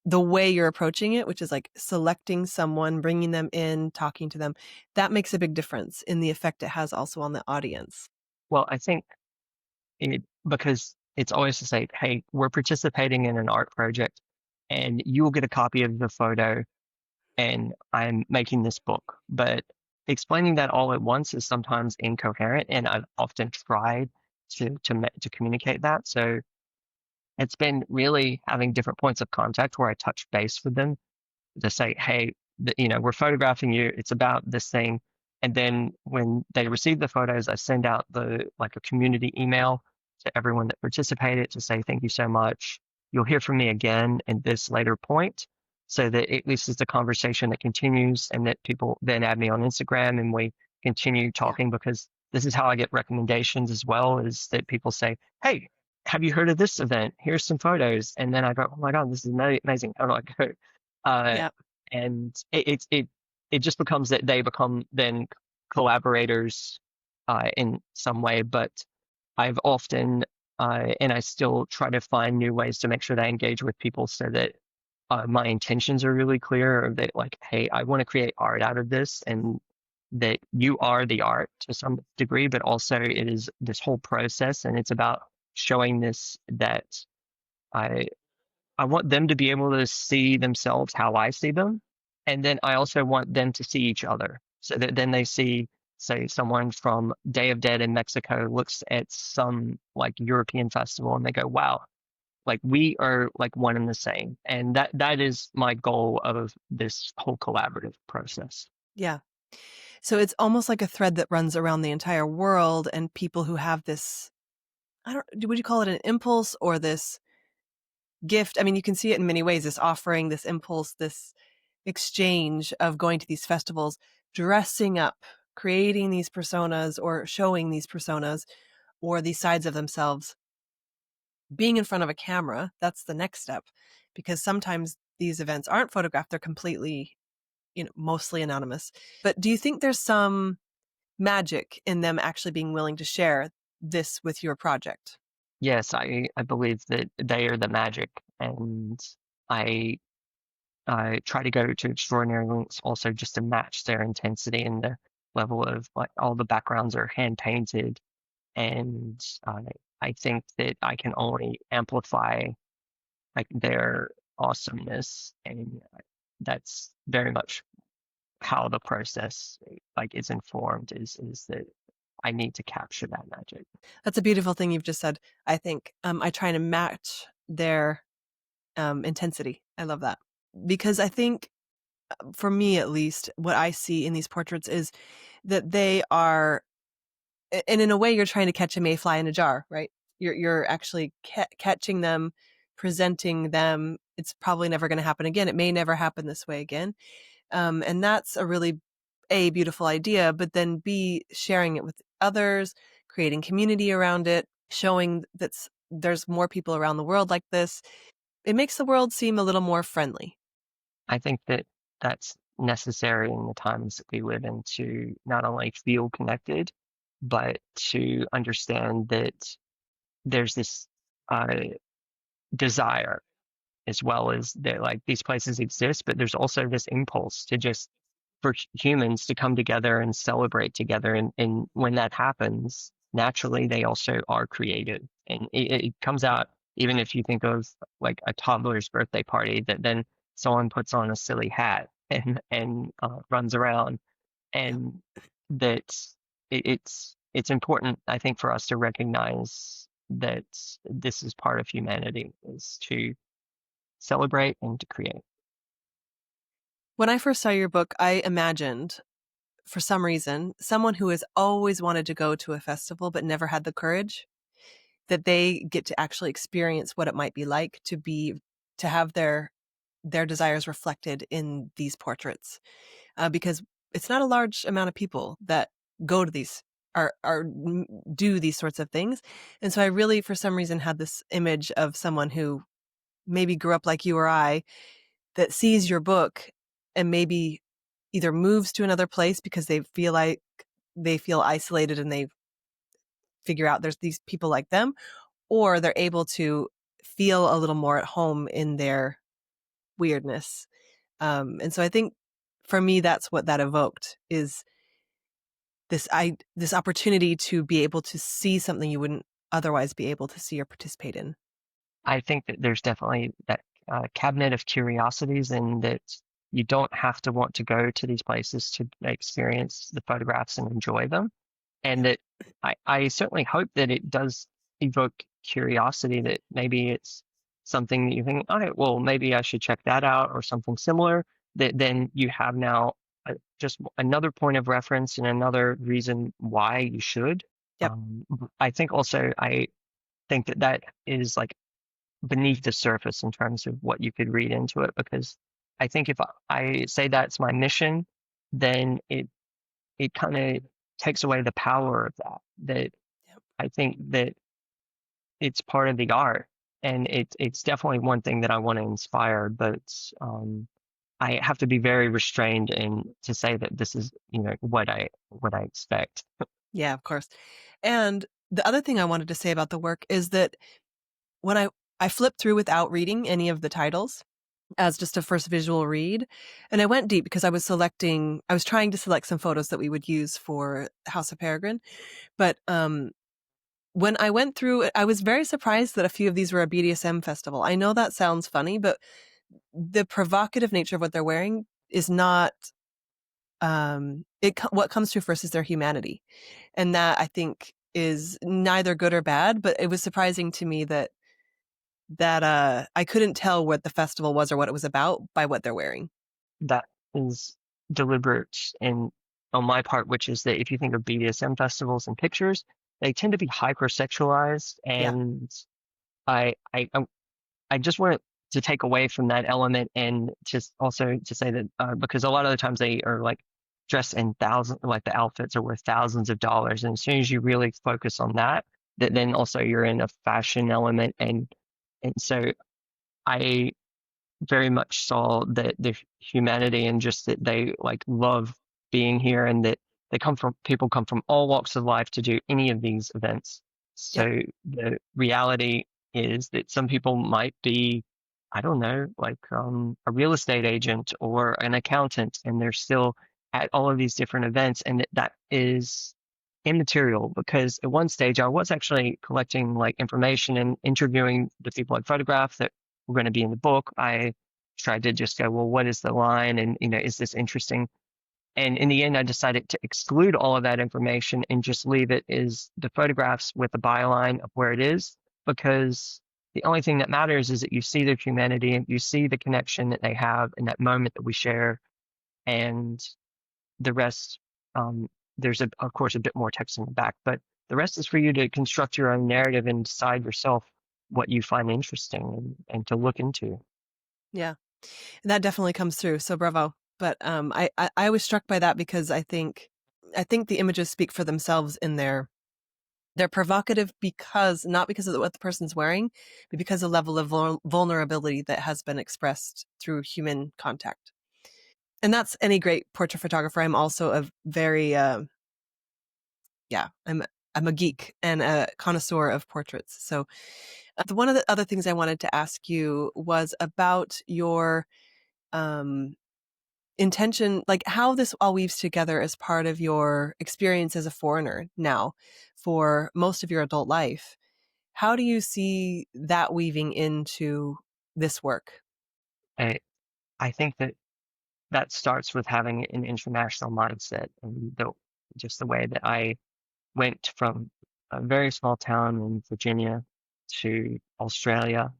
the way you're approaching it, which is like selecting someone, bringing them in, talking to them, that makes a big difference in the effect it has also on the audience. Well, I think because it's always to say, hey, we're participating in an art project, and you'll get a copy of the photo, and I'm making this book. But explaining that all at once is sometimes incoherent, and I've often tried to communicate that. So it's been really having different points of contact where I touch base with them to say, hey, we're photographing you. It's about this thing. And then when they receive the photos, I send out a community email to everyone that participated to say, thank you so much. You'll hear from me again in this later point, so that at least it's a conversation that continues, and that people then add me on Instagram and we continue talking, because this is how I get recommendations as well, is that people say, hey, have you heard of this event? Here's some photos. And then I go, oh my God, this is amazing. How do I go? And it just becomes that they become then collaborators in some way. But I've often and I still try to find new ways to make sure that I engage with people, so that my intentions are really clear, or that like, hey, I want to create art out of this, and that you are the art to some degree, but also it is this whole process, and it's about showing that I I want them to be able to see themselves how I see them. And then I also want them to see each other so that then they see, say, someone from Day of Dead in Mexico looks at some like European festival and they go, wow, like we are like one and the same. And that is my goal of this whole collaborative process. Yeah. So it's almost like a thread that runs around the entire world, and people who have this, would you call it an impulse or this gift? I mean, you can see it in many ways, this offering, this impulse, this exchange of going to these festivals, dressing up, creating these personas or showing these personas or these sides of themselves, being in front of a camera. That's the next step, because sometimes these events aren't photographed. They're completely, mostly anonymous. But do you think there's some magic in them actually being willing to share this with your project? Yes, I believe that they are the magic. And I I try to go to extraordinary lengths also just to match their intensity and the level of like all the backgrounds are hand painted. And I think that I can only amplify like their awesomeness, and that's very much how the process like is informed is that I need to capture that magic. That's a beautiful thing you've just said. I think I try to match their intensity. I love that, because I think, for me at least, what I see in these portraits is that they are, and in a way, you're trying to catch a mayfly in a jar, right? You're actually catching them, presenting them. It's probably never going to happen again. It may never happen this way again, and that's a really beautiful idea. But then B, sharing it with others, creating community around it, showing that there's more people around the world like this. It makes the world seem a little more friendly. I think that that's necessary in the times that we live in to not only feel connected, but to understand that there's this uh, desire as well as that like these places exist, but there's also this impulse to just for humans to come together and celebrate together. And when that happens, naturally they also are creative. And it comes out even if you think of like a toddler's birthday party that then someone puts on a silly hat and runs around Yeah. and that it's important, I think, for us to recognize that this is part of humanity is to celebrate and to create. When I first saw your book, I imagined, for some reason, someone who has always wanted to go to a festival but never had the courage, that they get to actually experience what it might be like to have their desires reflected in these portraits, because it's not a large amount of people that go to these are do these sorts of things. And so I really, for some reason, had this image of someone who maybe grew up like you or I, that sees your book and maybe either moves to another place because they feel isolated and they figure out there's these people like them, or they're able to feel a little more at home in their weirdness. And so I think for me, that's what that evoked, is this opportunity to be able to see something you wouldn't otherwise be able to see or participate in. I think that there's definitely that cabinet of curiosities, and that you don't have to want to go to these places to experience the photographs and enjoy them. And that I certainly hope that it does evoke curiosity, that maybe it's something that you think, all right, well, maybe I should check that out or something similar, that then you have now just another point of reference and another reason why you should. Yep. I think also, I think that that is like beneath the surface in terms of what you could read into it, because I think if I say that's my mission, then it kind of takes away the power of that. That Yep. I think that it's part of the art, and it's definitely one thing that I want to inspire, but I have to be very restrained and to say that this is what I expect. Yeah, of course. And the other thing I wanted to say about the work is that when I flipped through without reading any of the titles, as just a first visual read, and I went deep because I was trying to select some photos that we would use for House of Peregrine, but when I went through it, I was very surprised that a few of these were a BDSM festival. I know that sounds funny, but the provocative nature of what they're wearing is not what comes through first is their humanity. And that I think is neither good or bad, but it was surprising to me that I couldn't tell what the festival was or what it was about by what they're wearing. That is deliberate and on my part, which is that if you think of BDSM festivals and pictures, they tend to be hypersexualized, Yeah. and I I I just wanted to take away from that element and just also to say that because a lot of the times they are like dressed in thousands, like the outfits are worth thousands of dollars, and as soon as you really focus on that, that then also you're in a fashion element, and so I very much saw the humanity and just that they like love being here and that people come from all walks of life to do any of these events. Yep. So the reality is that some people might be, I don't know, like a real estate agent or an accountant, and they're still at all of these different events, and that is immaterial because at one stage I was actually collecting like information and interviewing the people I photographed that were going to be in the book. I tried to just go, well, what is the line? And, is this interesting? And in the end, I decided to exclude all of that information and just leave it as the photographs with the byline of where it is, because the only thing that matters is that you see their humanity and you see the connection that they have in that moment that we share. And the rest, there's of course a bit more text in the back, but the rest is for you to construct your own narrative and decide yourself what you find interesting and to look into. Yeah. That definitely comes through. So bravo. But I was struck by that because I think the images speak for themselves in they're provocative because not because of what the person's wearing, but because of the level of vulnerability that has been expressed through human contact. And that's any great portrait photographer. I'm also a very I'm a geek and a connoisseur of portraits. So one of the other things I wanted to ask you was about your intention, like how this all weaves together as part of your experience as a foreigner now for most of your adult life. How do you see that weaving into this work? I, I think that starts with having an international mindset and just the way that I went from a very small town in Virginia to Australia.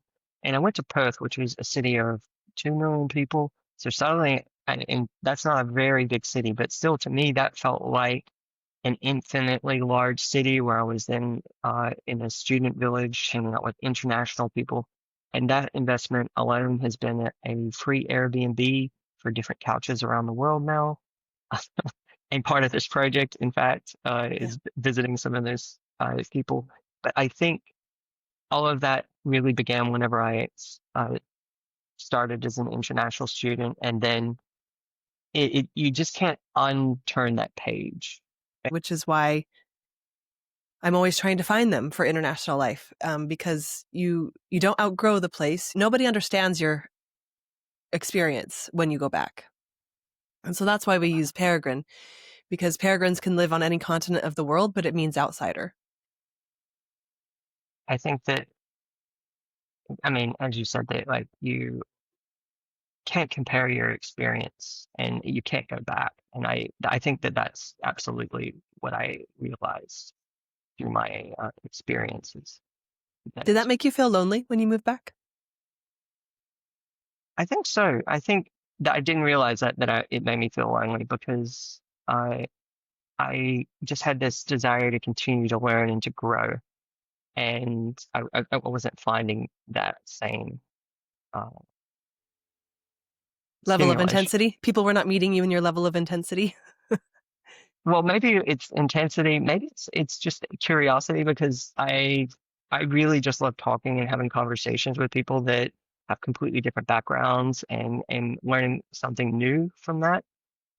And I went to Perth, which was a city of 2 million people. So suddenly, and that's not a very big city, but still to me, that felt like an infinitely large city where I was then in a student village hanging out with international people. And that investment alone has been a free Airbnb for different couches around the world now. And part of this project, in fact, Yeah. is visiting some of those people. But I think all of that really began whenever I started as an international student, and then you just can't unturn that page. Which is why I'm always trying to find them for international life, because you don't outgrow the place. Nobody understands your experience when you go back. And so that's why we use peregrine, because peregrines can live on any continent of the world, but it means outsider. I think that, I mean, as you said, that like you can't compare your experience and you can't go back. And I think that that's absolutely what I realized through my experiences. That Did that make you feel lonely when you moved back? I think so. I think that I didn't realize it made me feel lonely because I I just had this desire to continue to learn and to grow, and I wasn't finding that same uh, Level of stimulation. intensity? People were not meeting you in your level of intensity? Well, maybe it's intensity, maybe it's just curiosity because I really just love talking and having conversations with people that have completely different backgrounds and learning something new from that.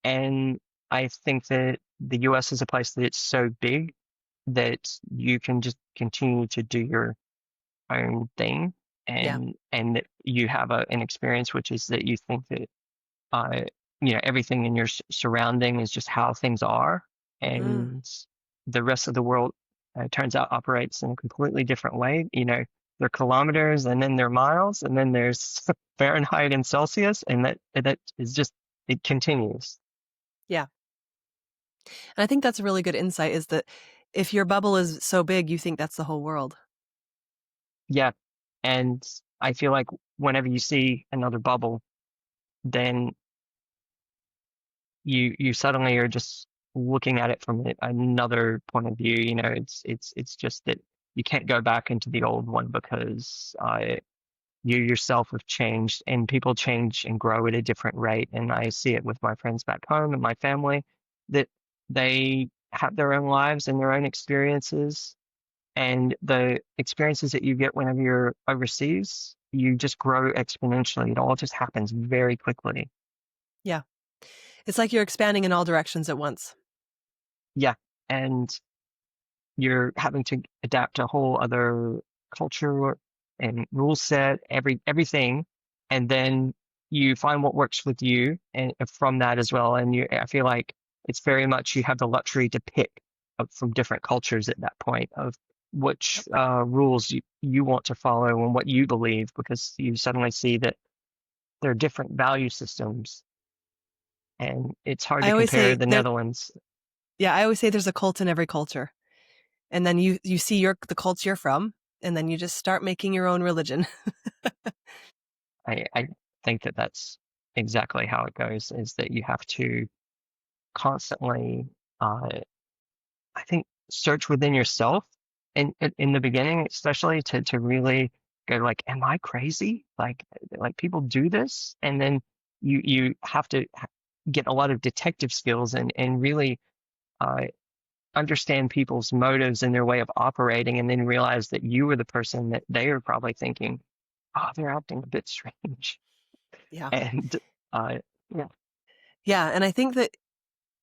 And I think that the US is a place that's so big that you can just continue to do your own thing, Yeah. and that you have an experience which is that you think that uh, everything in your surrounding is just how things are, Mm. and the rest of the world it turns out operates in a completely different way. There are kilometers, and then there are miles, and then there's Fahrenheit and Celsius, and that is just, it continues. Yeah. And I think that's a really good insight, is that if your bubble is so big, you think that's the whole world. Yeah. And I feel like whenever you see another bubble, then you suddenly are just looking at it from another point of view. It's just that you can't go back into the old one because you yourself have changed, and people change and grow at a different rate. And I see it with my friends back home and my family, that they have their own lives and their own experiences, and the experiences that you get whenever you're overseas, you just grow exponentially. It all just happens very quickly. Yeah. It's like you're expanding in all directions at once. Yeah. And you're having to adapt to a whole other culture and rule set, everything. And then you find what works with you, and from that as well. And I feel like it's very much, you have the luxury to pick up from different cultures at that point of which rules you want to follow and what you believe, because you suddenly see that there are different value systems, and it's hard I to always compare say the that, Netherlands. yeah, I always say there's a cult in every culture. And then you see the cults you're from, and then you just start making your own religion. I think that that's exactly how it goes, is that you have to constantly, I think, search within yourself in the beginning, especially to really go like, am I crazy? Like people do this, and then you have to get a lot of detective skills and really uh, understand people's motives and their way of operating, and then realize that you are the person that they are probably thinking, oh, they're acting a bit strange. Yeah. And uh, yeah, Yeah. And I think that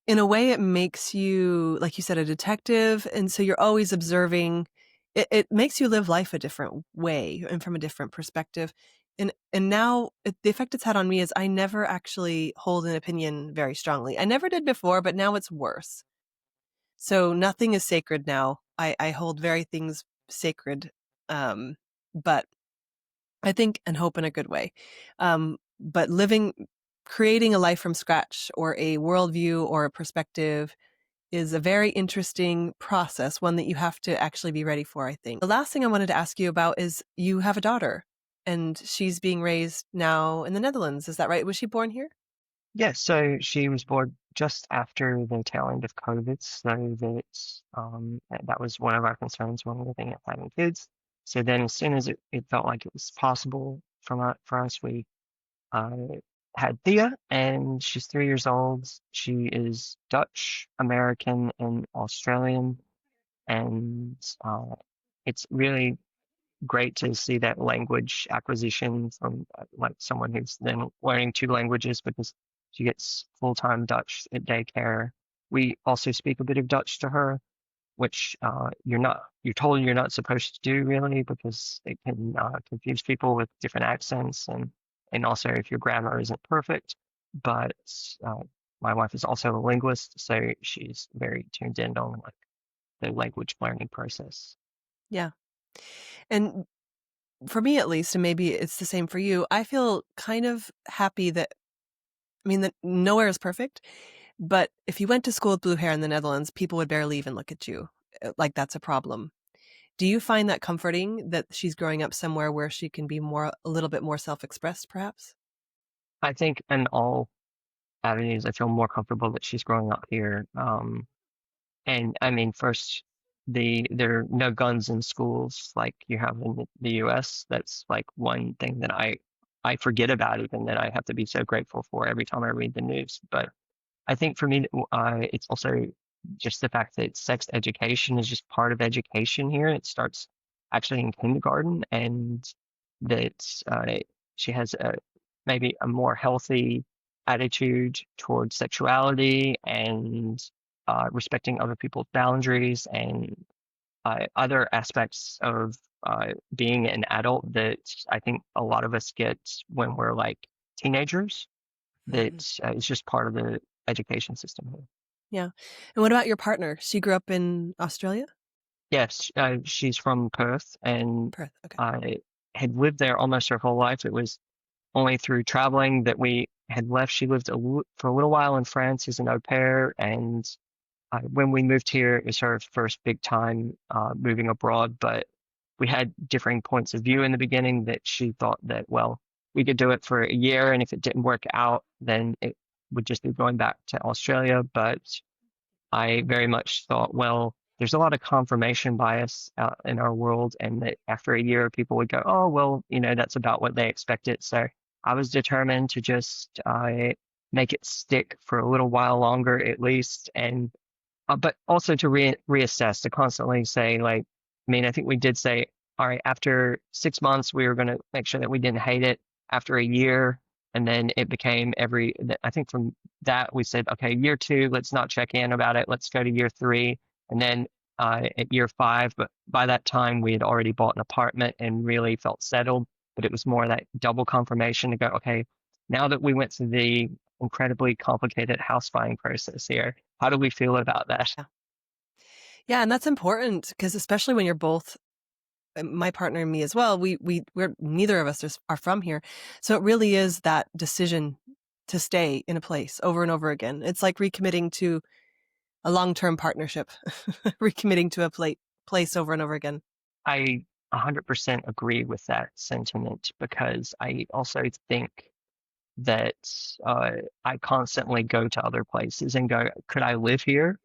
in a way it makes you, like you said, a detective. And so you're always observing. It makes you live life a different way and from a different perspective. And now the effect it's had on me is I never actually hold an opinion very strongly. I never did before, but now it's worse. So nothing is sacred now. I hold very things sacred, but I think and hope in a good way. But creating a life from scratch, or a worldview or a perspective, is a very interesting process, one that you have to actually be ready for, I think. The last thing I wanted to ask you about is, you have a daughter, and she's being raised now in the Netherlands. Is that right? Was she born here? yeah. So she was born just after the tail end of COVID, so that was one of our concerns when looking at having kids. So then, as soon as it felt like it was possible for us, we uh, had Thea, and she's 3 years old. She is Dutch, American, and Australian, and it's really great to see that language acquisition from like someone who's then learning two languages, because she gets full-time Dutch at daycare. We also speak a bit of Dutch to her, which you're told you're not supposed to do really, because it can confuse people with different accents, and also if your grammar isn't perfect. But uh, my wife is also a linguist, so she's very tuned in on like the language learning process. Yeah. And for me, at least, and maybe it's the same for you, I feel kind of happy that, I mean, that nowhere is perfect, but if you went to school with blue hair in the Netherlands, people would barely even look at you like that's a problem. Do you find that comforting, that she's growing up somewhere where she can be a little bit more self-expressed, perhaps? I think in all avenues, I feel more comfortable that she's growing up here. And I mean, first, there are no guns in schools like you have in the U.S. That's like one thing that I forget about, even that I have to be so grateful for every time I read the news. But I think for me, it's also just the fact that sex education is just part of education here. It starts actually in kindergarten, and that she has maybe a more healthy attitude towards sexuality, and respecting other people's boundaries, and other aspects of being an adult that I think a lot of us get when we're like teenagers. That Mhm. is just part of the education system here. Yeah. And what about your partner? She grew up in Australia? Yes, she's from Perth, and Perth. Okay. I had lived there almost her whole life. It was only through traveling that we had left. She lived for a little while in France as an au pair, and when we moved here, it was her first big time moving abroad. But we had differing points of view in the beginning that she thought that, well, we could do it for a year, and if it didn't work out, then it would just be going back to Australia. But I very much thought, well, there's a lot of confirmation bias out in our world, and that after a year, people would go, oh, well, that's about what they expected. So I was determined to just make it stick for a little while longer at least, and but also to reassess, to constantly say, like, I mean, I think we did say, all right, after 6 months, we were going to make sure that we didn't hate it. After a year, and then it became I think from that we said, okay, year 2, let's not check in about it. Let's go to year 3. And then at year 5, but by that time we had already bought an apartment and really felt settled. But it was more that double confirmation to go, okay, now that we went through the incredibly complicated house buying process here, how do we feel about that? Yeah, and that's important because especially when you're both, my partner and me as well, we're neither of us are from here. So it really is that decision to stay in a place over and over again. It's like recommitting to a long-term partnership, recommitting to a place over and over again. I 100% agree with that sentiment, because I also think that I constantly go to other places and go, could I live here?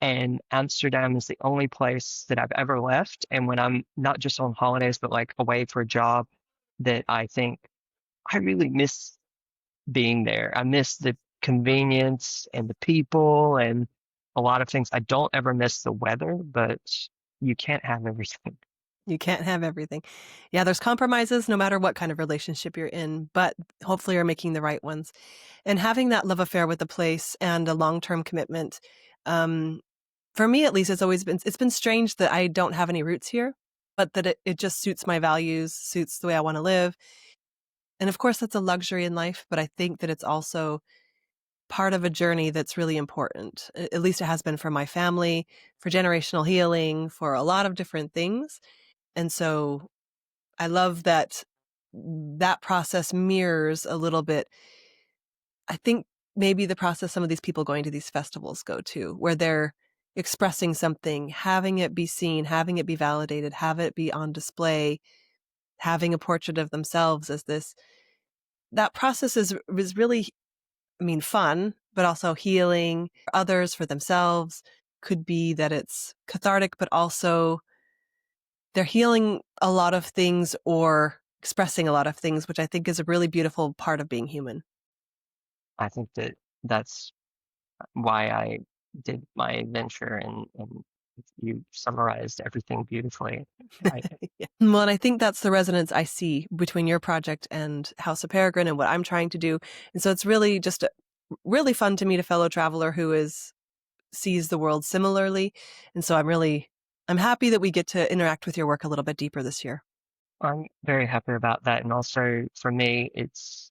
And Amsterdam is the only place that I've ever left. And when I'm not just on holidays, but like away for a job, that I think I really miss being there. I miss the convenience and the people and a lot of things. I don't ever miss the weather, but you can't have everything. You can't have everything. Yeah, there's compromises no matter what kind of relationship you're in, but hopefully you're making the right ones. And having that love affair with the place and a long-term commitment, for me at least, it's been strange that I don't have any roots here, but that it just suits my values, suits the way I want to live. And of course, that's a luxury in life, but I think that it's also part of a journey that's really important. At least it has been for my family, for generational healing, for a lot of different things. And so I love that process mirrors a little bit, I think, maybe the process some of these people going to these festivals go to, where they're expressing something, having it be seen, having it be validated, have it be on display, having a portrait of themselves as this. That process is really, I mean, fun, but also healing for others, for themselves. Could be that it's cathartic, but also they're healing a lot of things or expressing a lot of things, which I think is a really beautiful part of being human. I think that that's why I did my venture, and you summarized everything beautifully. I, Yeah. Well, and I think that's the resonance I see between your project and House of Peregrine and what I'm trying to do. And so it's really just really fun to meet a fellow traveler who sees the world similarly. And so I'm happy that we get to interact with your work a little bit deeper this year. I'm very happy about that. And also for me, it's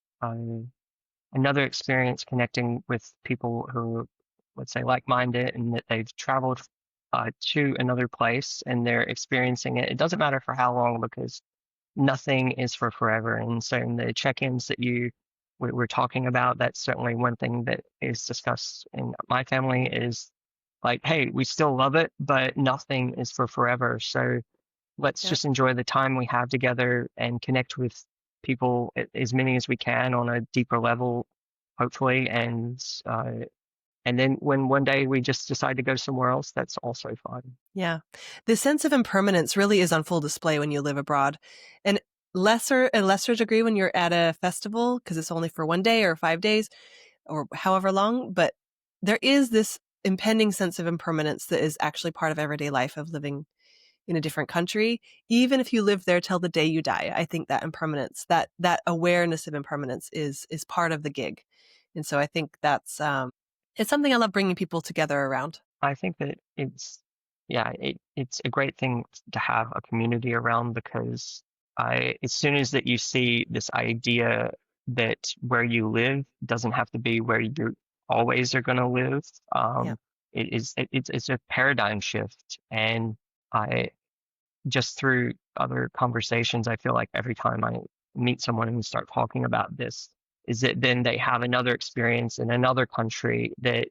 another experience connecting with people who, let's say, like-minded, and that they've traveled to another place and they're experiencing it. It doesn't matter for how long, because nothing is for forever. And so in the check-ins that we're talking about, that's certainly one thing that is discussed in my family is like, hey, we still love it, but nothing is for forever. So let's Yeah. just enjoy the time we have together and connect with people, as many as we can, on a deeper level, hopefully. And then when one day we just decide to go somewhere else, that's also fine. Yeah. The sense of impermanence really is on full display when you live abroad. And lesser degree when you're at a festival, because it's only for one day or 5 days or however long. But there is this impending sense of impermanence that is actually part of everyday life of living in a different country. Even if you live there till the day you die, I think that impermanence, that awareness of impermanence is part of the gig. And so I think that's it's something I love bringing people together around. I think that yeah, it's a great thing to have a community around, because as soon as that you see this idea that where you live doesn't have to be where you always are going to live, Yeah. it's a paradigm shift. And I just through other conversations, I feel like every time I meet someone and start talking about this, is that then they have another experience in another country that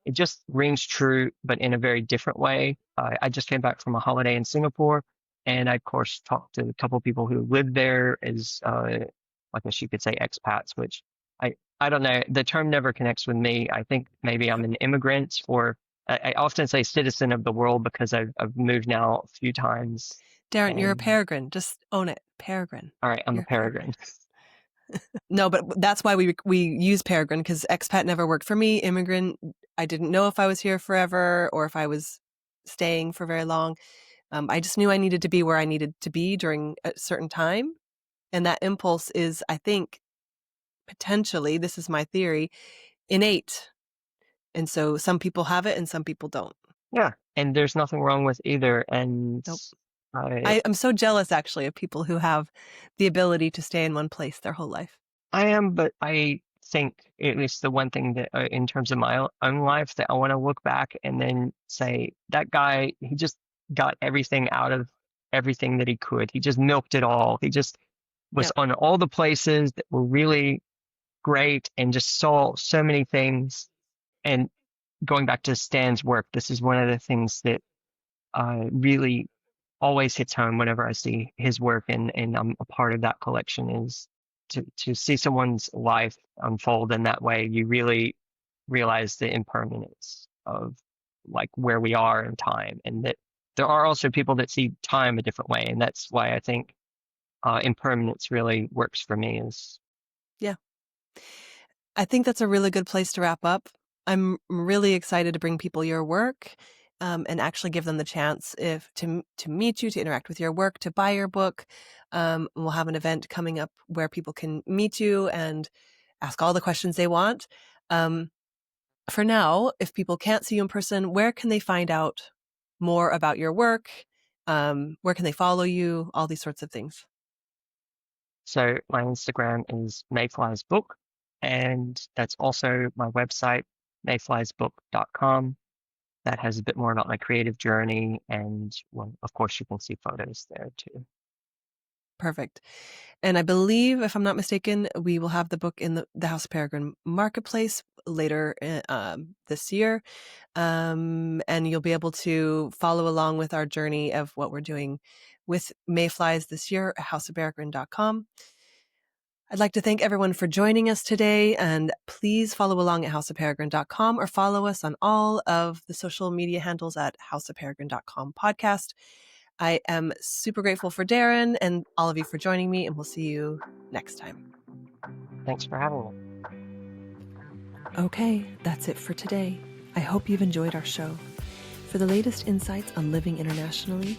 it just rings true, but in a very different way. I just came back from a holiday in Singapore, and I, of course, talked to a couple of people who live there as, I guess you could say, expats, which I don't know. The term never connects with me. I think maybe I'm an immigrant, or I often say citizen of the world because I've moved now a few times. Darren, you're a And peregrine. Just own it. Peregrine. all right, I'm You're a peregrine. No, but that's why we use peregrine, because expat never worked for me. Immigrant, I didn't know if I was here forever or if I was staying for very long. I just knew I needed to be where I needed to be during a certain time. And that impulse is, I think, potentially, this is my theory, innate. And so some people have it and some people don't. Yeah, and there's nothing wrong with either. And Nope. I I'm so jealous, actually, of people who have the ability to stay in one place their whole life. am, but I think at least the one thing that, in terms of my own life, that I want to look back and then say that guy, he just got everything out of everything that he could. He just milked it all. He just was Yep. on all the places that were really great and just saw so many things. And going back to Stan's work, this is one of the things that really always hits home whenever I see his work, and I'm a part of that collection, is to see someone's life unfold in that way. You really realize the impermanence of like where we are in time, and that there are also people that see time a different way, and that's why I think impermanence really works for me. Is Yeah. I think that's a really good place to wrap up. I'm really excited to bring people your work and actually give them the chance to meet you, to interact with your work, to buy your book. We'll have an event coming up where people can meet you and ask all the questions they want. For now, if people can't see you in person, where can they find out more about your work? Where can they follow you? All these sorts of things. so my Instagram is Mayflies Book, and that's also my website, mayfliesbook.com. That has a bit more about my creative journey, and well, of course, you can see photos there too. Perfect. And I believe, if I'm not mistaken, we will have the book in the House of Peregrine marketplace later this year. And you'll be able to follow along with our journey of what we're doing with Mayflies this year at houseofperegrine.com. I'd like to thank everyone for joining us today, and please follow along at houseofperegrine.com or follow us on all of the social media handles at houseofperegrine.com podcast. I am super grateful for Darren and all of you for joining me, and we'll see you next time. Thanks for having me. Okay, that's it for today. I hope you've enjoyed our show. For the latest insights on living internationally,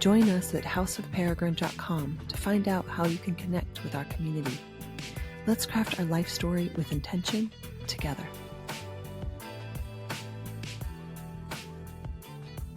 join us at houseofperegrine.com to find out how you can connect with our community. Let's craft our life story with intention together.